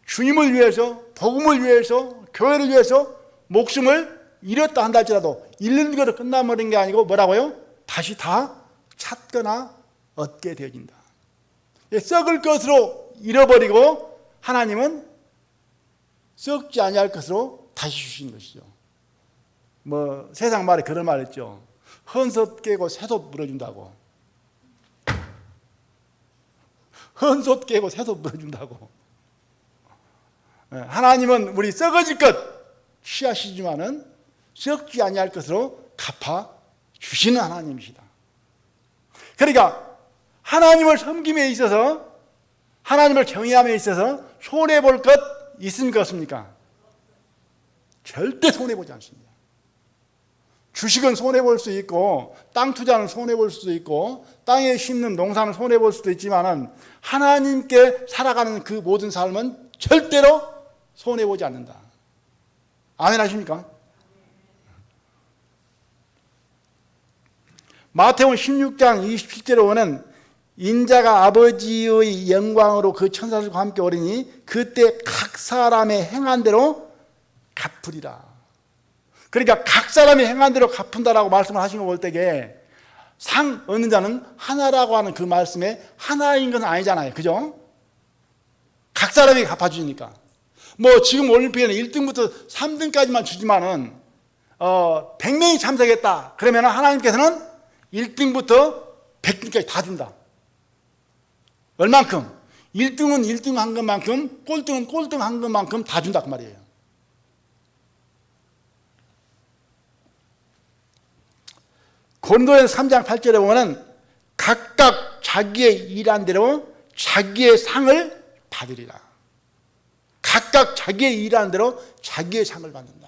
주님을 위해서, 복음을 위해서, 교회를 위해서 목숨을 잃었다 한다 할지라도 잃는 것으로 끝나버린 게 아니고 뭐라고요? 다시 다 찾거나 얻게 되어진다. 썩을 것으로 잃어버리고 하나님은 썩지 아니할 것으로 다시 주신 것이죠. 세상 말에 그런 말 있죠. 헌솥 깨고 새솥 물어준다고. 헌솥 깨고 새솥 물어준다고. 하나님은 우리 썩어질 것 취하시지만은 썩지 아니할 것으로 갚아 주시는 하나님이시다. 그러니까 하나님을 섬김에 있어서, 하나님을 경외함에 있어서 손해볼 것 있습니까 없습니까? 절대 손해보지 않습니다. 주식은 손해볼 수 있고 땅 투자는 손해볼 수도 있고 땅에 심는 농사는 손해볼 수도 있지만은 하나님께 살아가는 그 모든 삶은 절대로 손해보지 않는다. 아멘 하십니까? 마태복음 16장 27절에 보면 인자가 아버지의 영광으로 그 천사들과 함께 오리니 그때 각 사람의 행한 대로 갚으리라. 그러니까 각 사람이 행한 대로 갚은다라고 말씀을 하신 거 볼 때에 상 얻는 자는 하나라고 하는 그 말씀에 하나인 건 아니잖아요. 그죠? 각 사람이 갚아주니까. 뭐 지금 올림픽에는 1등부터 3등까지만 주지만은 100명이 참석했다. 그러면 하나님께서는 1등부터 100등까지 다 준다. 얼만큼? 1등은 1등 한 것만큼, 꼴등은 꼴등 한 것만큼 다 준다 그 말이에요. 고린도전서 3장 8절에 보면은 각각 자기의 일한 대로 자기의 상을 받으리라. 각각 자기의 일한 대로 자기의 상을 받는다.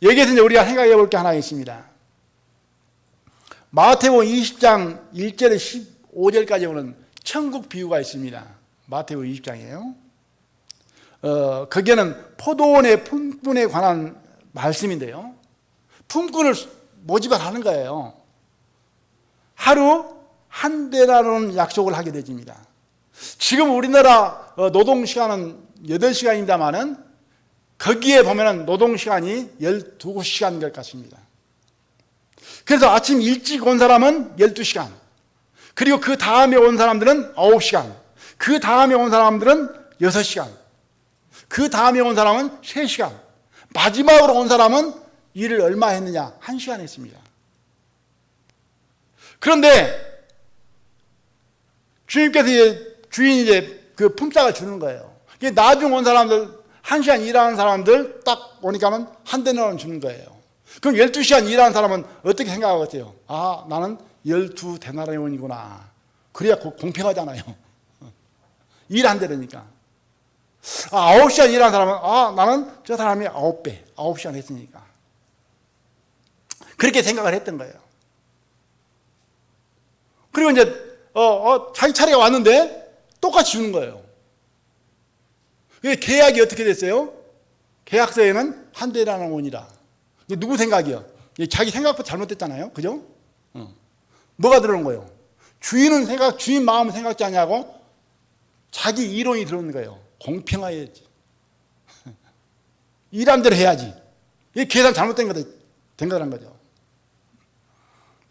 여기에서 이제 우리가 생각해 볼 게 하나 있습니다. 마태복음 20장 1절에 15절까지 오는 천국 비유가 있습니다. 마태복음 20장이에요. 거기에는 포도원의 품꾼에 관한 말씀인데요. 품꾼을 모집을 하는 거예요. 하루 한 데나리온 약속을 하게 되집니다. 지금 우리나라 노동시간은 8시간입니다만은 거기에 보면은 노동시간이 12시간인 것 같습니다. 그래서 아침 일찍 온 사람은 12시간, 그리고 그 다음에 온 사람들은 9시간, 그 다음에 온 사람들은 6시간, 그 다음에 온 사람은 3시간, 마지막으로 온 사람은 일을 얼마 했느냐? 1시간 했습니다. 그런데 주인이 이제 그 품삯을 주는 거예요. 나중 온 사람들, 1시간 일하는 사람들 딱 오니까는 한 데나리온 주는 거예요. 그럼 12시간 일하는 사람은 어떻게 생각하겠어요? 아, 나는 12데나리온이구나. 그래야 공평하잖아요. 일 한 대니까. 9시간 일하는 사람은 나는 저 사람이 9배, 9시간 했으니까. 그렇게 생각을 했던 거예요. 그리고 이제 자기 차례가 왔는데 똑같이 주는 거예요. 계약이 어떻게 됐어요? 계약서에는 한 데나리온이라. 누구 생각이요? 자기 생각보다 잘못됐잖아요. 그죠? 뭐가 들어온 거예요? 주인 마음은 생각지 않냐고 자기 이론이 들어오는 거예요. 공평해야지. 일한 대로 해야지. 이게 계산 잘못된 거란 거죠.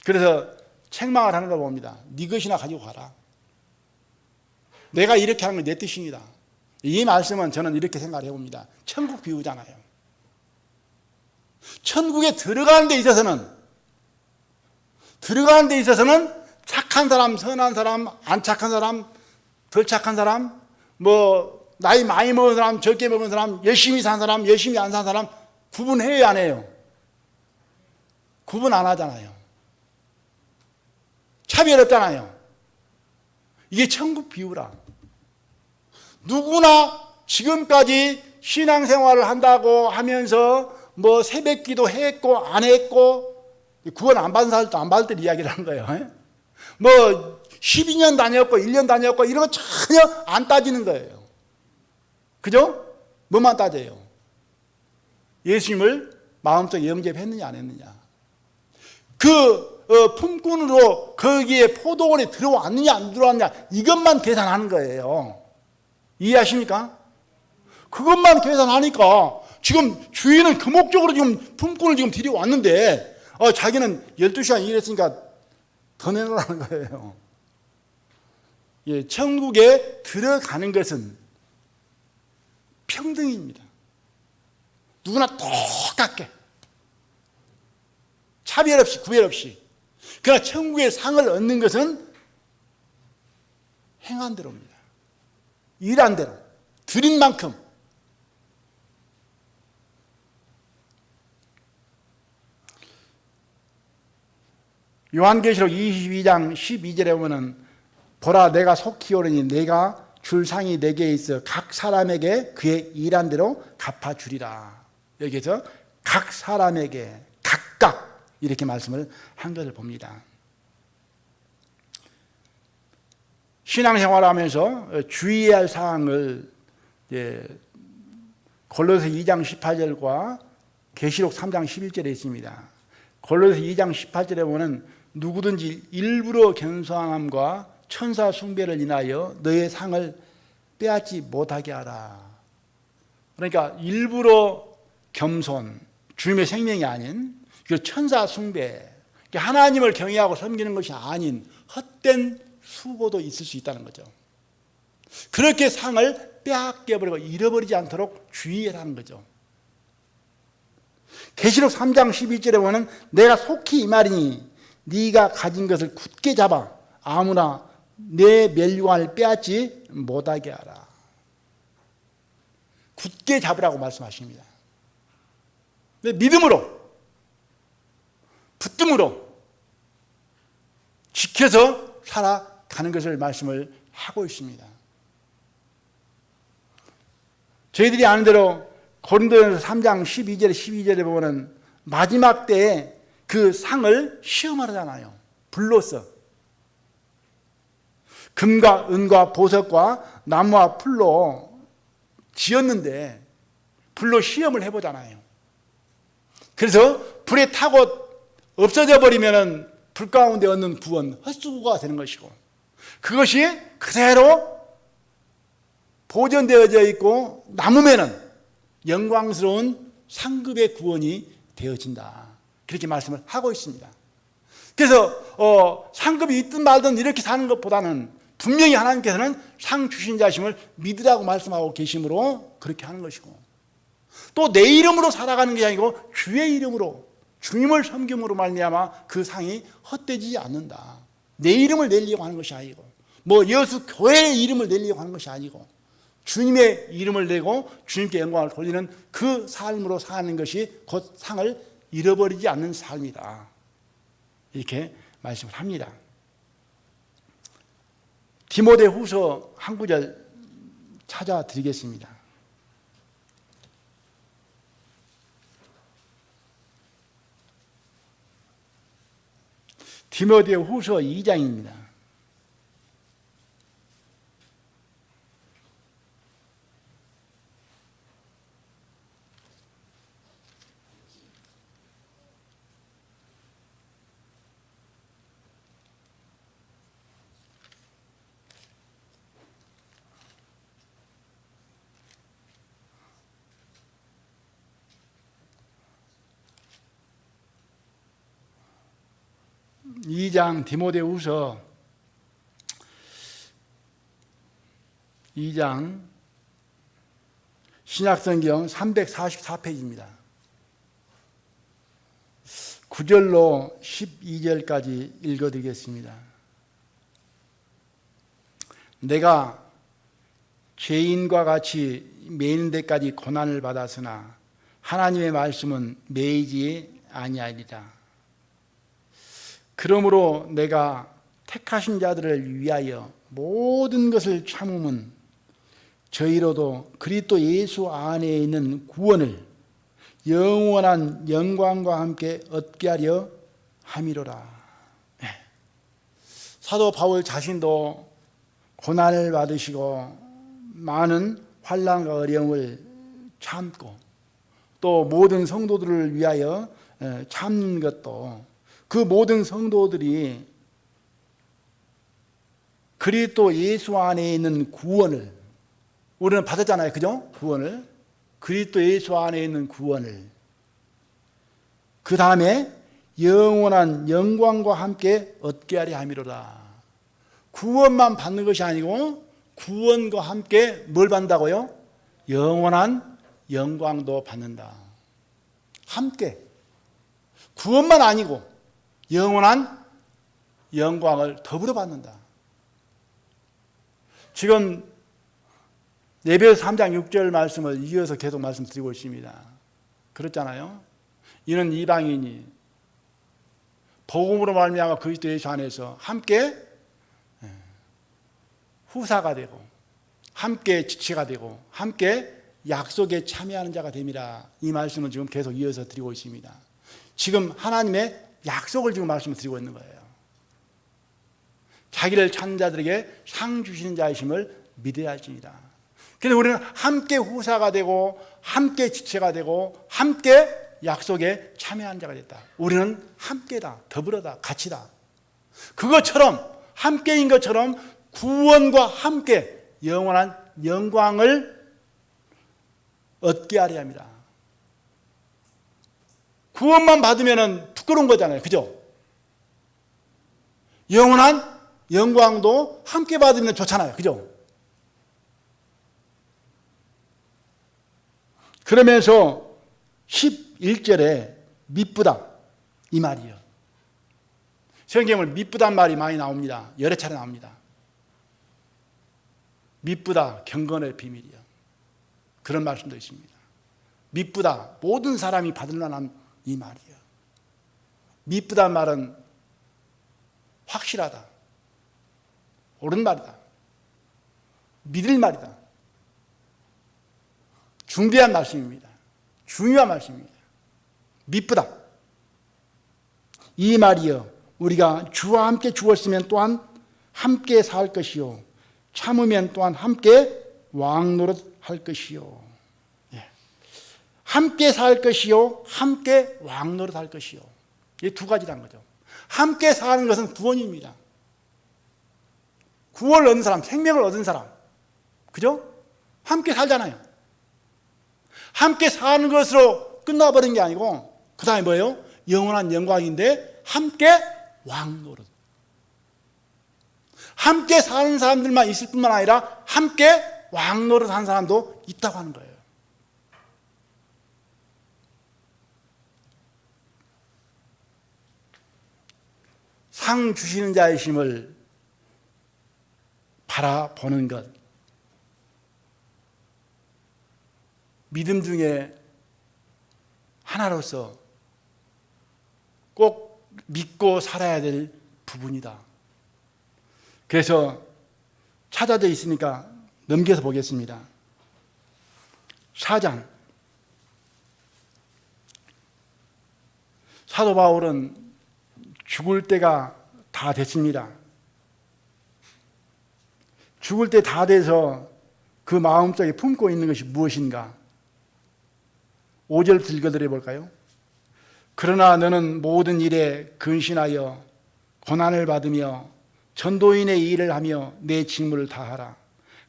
그래서 책망을 하는 걸 봅니다. 네 것이나 가지고 가라. 내가 이렇게 하는 건 내 뜻입니다. 이 말씀은 저는 이렇게 생각을 해봅니다. 천국 비유잖아요. 천국에 들어가는 데 있어서는 착한 사람, 선한 사람, 안 착한 사람, 덜 착한 사람, 뭐 나이 많이 먹은 사람, 적게 먹은 사람, 열심히 산 사람, 열심히 안 산 사람 구분해요, 안 해요? 구분 안 하잖아요. 차별 없잖아요. 이게 천국 비유라. 누구나 지금까지 신앙생활을 한다고 하면서 뭐 새벽기도 했고 안 했고 구원 안 받은 사람도 안 받을 때 이야기를 하는 거예요. 뭐 12년 다녔고 1년 다녔고 이런 거 전혀 안 따지는 거예요. 그죠? 뭐만 따져요? 예수님을 마음속에 영접했느냐 안 했느냐. 품꾼으로 거기에 포도원에 들어왔느냐 안 들어왔느냐 이것만 계산하는 거예요. 이해하십니까? 그것만 계산하니까 지금 주인은 그 목적으로 지금 품꾼을 지금 들여왔는데 자기는 12시간 일했으니까 더 내놓으라는 거예요. 예, 천국에 들어가는 것은 평등입니다. 누구나 똑같게 차별 없이 구별 없이. 그러나 천국의 상을 얻는 것은 행한 대로입니다. 일한 대로 드린 만큼. 요한계시록 22장 12절에 보면은 보라 내가 속히 오르니 내가 줄 상이 내게 있어 각 사람에게 그의 일한 대로 갚아주리라. 여기에서 각 사람에게 각각 이렇게 말씀을 한 것을 봅니다. 신앙생활을 하면서 주의해야 할 사항을 골로새 2장 18절과 계시록 3장 11절에 있습니다. 골로새 2장 18절에 보면 누구든지 일부러 겸손함과 천사 숭배를 인하여 너의 상을 빼앗지 못하게 하라. 그러니까 일부러 겸손, 주님의 생명이 아닌 그 천사 숭배, 하나님을 경외하고 섬기는 것이 아닌 헛된 수고도 있을 수 있다는 거죠. 그렇게 상을 빼앗겨버리고 잃어버리지 않도록 주의하라는 거죠. 계시록 3장 12절에 보면 내가 속히 이 말이니 네가 가진 것을 굳게 잡아 아무나 내 멸류관을 빼앗지 못하게 하라. 굳게 잡으라고 말씀하십니다. 믿음으로, 붙듦으로 지켜서 살아가는 것을 말씀을 하고 있습니다. 저희들이 아는 대로 고린도전서 3장 12절에 보면 마지막 때에 그 상을 시험하잖아요. 불로써 금과 은과 보석과 나무와 풀로 지었는데 불로 시험을 해보잖아요. 그래서 불에 타고 없어져 버리면 불 가운데 얻는 구원 헛수고가 되는 것이고, 그것이 그대로 보존되어져 있고 남으면은 영광스러운 상급의 구원이 되어진다. 그렇게 말씀을 하고 있습니다. 그래서 상급이 있든 말든 이렇게 사는 것보다는 분명히 하나님께서는 상 주신 자심을 믿으라고 말씀하고 계심으로 그렇게 하는 것이고, 또 내 이름으로 살아가는 게 아니고 주의 이름으로 주님을 섬김으로 말미암아 그 상이 헛되지 않는다. 내 이름을 내려고 하는 것이 아니고, 여수 교회의 이름을 내려고 하는 것이 아니고, 주님의 이름을 내고 주님께 영광을 돌리는 그 삶으로 사는 것이 곧 상을 잃어버리지 않는 삶이다. 이렇게 말씀을 합니다. 디모데후서 한 구절 찾아드리겠습니다. 디모데후서 2장입니다. 이 장 디모데후서 2장 신약성경 344페이지입니다. 9절로 12절까지 읽어드리겠습니다. 내가 죄인과 같이 매이는 데까지 고난을 받았으나 하나님의 말씀은 매이지 아니하리라. 그러므로 내가 택하신 자들을 위하여 모든 것을 참음은 저희로도 그리스도 예수 안에 있는 구원을 영원한 영광과 함께 얻게 하려 함이로라. 사도 바울 자신도 고난을 받으시고 많은 환난과 어려움을 참고 또 모든 성도들을 위하여 참는 것도, 그 모든 성도들이 그리스도 예수 안에 있는 구원을 우리는 받았잖아요. 그죠? 구원을. 그리스도 예수 안에 있는 구원을. 그 다음에 영원한 영광과 함께 얻게 하려 함이로라. 구원만 받는 것이 아니고 구원과 함께 뭘 받는다고요? 영원한 영광도 받는다. 함께. 구원만 아니고 영원한 영광을 더불어 받는다. 지금 에베소서 3장 6절 말씀을 이어서 계속 말씀드리고 있습니다. 그렇잖아요. 이는 이방인이 복음으로 말미암아 그리스도 예수 안에서 함께 후사가 되고 함께 지체가 되고 함께 약속에 참여하는 자가 됨이라. 이 말씀을 지금 계속 이어서 드리고 있습니다. 지금 하나님의 약속을 지금 말씀을 드리고 있는 거예요. 자기를 찾는 자들에게 상 주시는 자이심을 믿어야 할지니라. 그래서 우리는 함께 후사가 되고 함께 지체가 되고 함께 약속에 참여한 자가 됐다. 우리는 함께다, 더불어다, 같이다. 그것처럼 함께인 것처럼 구원과 함께 영원한 영광을 얻게 하려 합니다. 구원만 받으면 부끄러운 거잖아요. 그죠? 영원한 영광도 함께 받으면 좋잖아요. 그죠? 그러면서 11절에 미쁘다 이 말이에요. 성경을 미쁘단 말이 많이 나옵니다. 여러 차례 나옵니다. 미쁘다 경건의 비밀이요. 그런 말씀도 있습니다. 미쁘다 모든 사람이 받을 만한 이 말이에요. 미쁘단 말은 확실하다, 옳은 말이다, 믿을 말이다, 중대한 말씀입니다. 중요한 말씀입니다. 미쁘다 이 말이요, 우리가 주와 함께 죽었으면 또한 함께 살 것이요, 참으면 또한 함께 왕노릇 할 것이요. 함께 살 것이요, 함께 왕노릇 할 것이요. 이 두 가지란 거죠. 함께 사는 것은 구원입니다. 구원을 얻은 사람, 생명을 얻은 사람, 그죠? 함께 살잖아요. 함께 사는 것으로 끝나버린 게 아니고 그 다음에 뭐예요? 영원한 영광인데 함께 왕노릇. 함께 사는 사람들만 있을 뿐만 아니라 함께 왕노릇 하는 사람도 있다고 하는 거예요. 상 주시는 자이심을 바라보는 것, 믿음 중에 하나로서 꼭 믿고 살아야 될 부분이다. 그래서 찾아져 있으니까 넘겨서 보겠습니다. 4장. 사도 바울은 죽을 때가 다 됐습니다. 죽을 때 다 돼서 그 마음속에 품고 있는 것이 무엇인가? 5절 읽어드려 볼까요? 그러나 너는 모든 일에 근신하여 고난을 받으며 전도인의 일을 하며 내 직무를 다하라.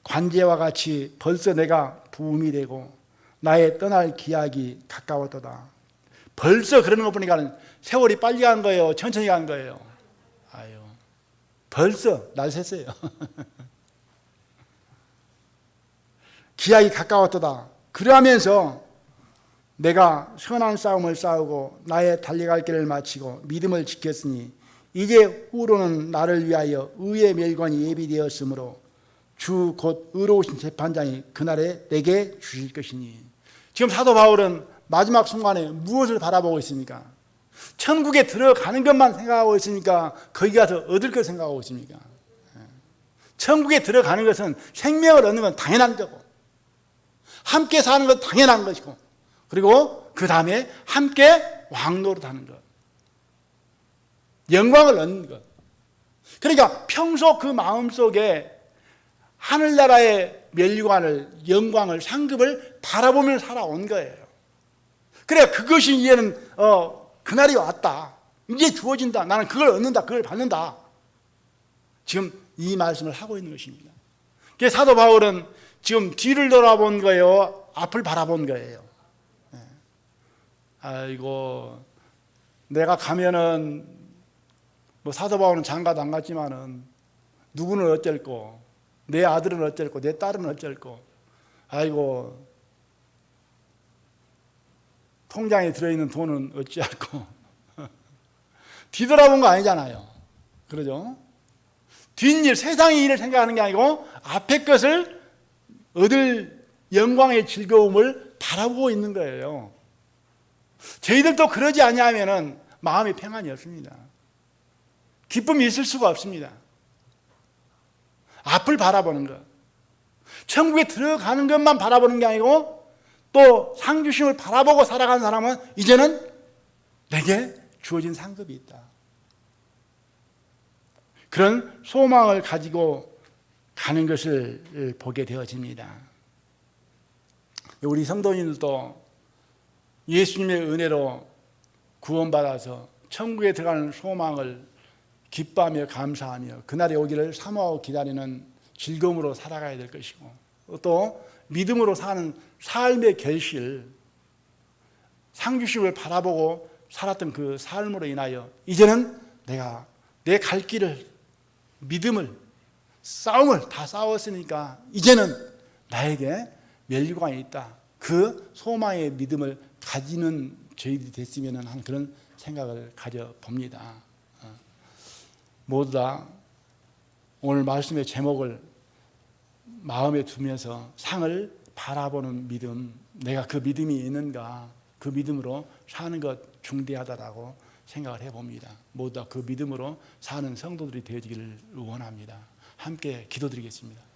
관제와 같이 벌써 내가 부음이 되고 나의 떠날 기약이 가까웠도다. 벌써 그러는 거 보니까 세월이 빨리 간 거예요? 천천히 간 거예요? 아유, 벌써 날 샜어요. 기약이 가까웠도다. 그러면서 내가 선한 싸움을 싸우고 나의 달려갈 길을 마치고 믿음을 지켰으니 이제 후로는 나를 위하여 의의 멸관이 예비되었으므로 주 곧 의로우신 재판장이 그날에 내게 주실 것이니. 지금 사도 바울은 마지막 순간에 무엇을 바라보고 있습니까? 천국에 들어가는 것만 생각하고 있으니까 거기 가서 얻을 것 생각하고 있습니까? 천국에 들어가는 것은 생명을 얻는 건 당연한 거고 함께 사는 건 당연한 것이고 그리고 그 다음에 함께 왕노릇 하는 것, 영광을 얻는 것. 그러니까 평소 그 마음속에 하늘나라의 멸관을, 영광을, 상급을 바라보며 살아온 거예요. 그래 그것이 이제는 그날이 왔다. 이제 주어진다. 나는 그걸 얻는다. 그걸 받는다. 지금 이 말씀을 하고 있는 것입니다. 그래서 사도 바울은 지금 뒤를 돌아본 거예요? 앞을 바라본 거예요? 아이고, 내가 가면은 뭐 사도 바울은 장가도 안 갔지만은 누구는 어쩔고, 내 아들은 어쩔고, 내 딸은 어쩔고, 아이고, 통장에 들어있는 돈은 어찌할고. 뒤돌아본 거 아니잖아요. 그러죠? 뒷일, 세상의 일을 생각하는 게 아니고 앞에 것을 얻을 영광의 즐거움을 바라보고 있는 거예요. 저희들도 그러지 아니하면은 마음이 평안이 없습니다. 기쁨이 있을 수가 없습니다. 앞을 바라보는 것. 천국에 들어가는 것만 바라보는 게 아니고 또 상주심을 바라보고 살아가는 사람은 이제는 내게 주어진 상급이 있다. 그런 소망을 가지고 가는 것을 보게 되어집니다. 우리 성도님들도 예수님의 은혜로 구원받아서 천국에 들어가는 소망을 기뻐하며 감사하며 그날이 오기를 사모하고 기다리는 즐거움으로 살아가야 될 것이고, 또 믿음으로 사는 삶의 결실, 상주심을 바라보고 살았던 그 삶으로 인하여 이제는 내가 내 갈 길을, 믿음을, 싸움을 다 싸웠으니까 이제는 나에게 멸류관이 있다. 그 소망의 믿음을 가지는 저희들이 됐으면 하는 그런 생각을 가져봅니다. 모두 다 오늘 말씀의 제목을 마음에 두면서 상을 바라보는 믿음, 내가 그 믿음이 있는가, 그 믿음으로 사는 것 중대하다라고 생각을 해봅니다. 모두 다 그 믿음으로 사는 성도들이 되어지기를 원합니다. 함께 기도드리겠습니다.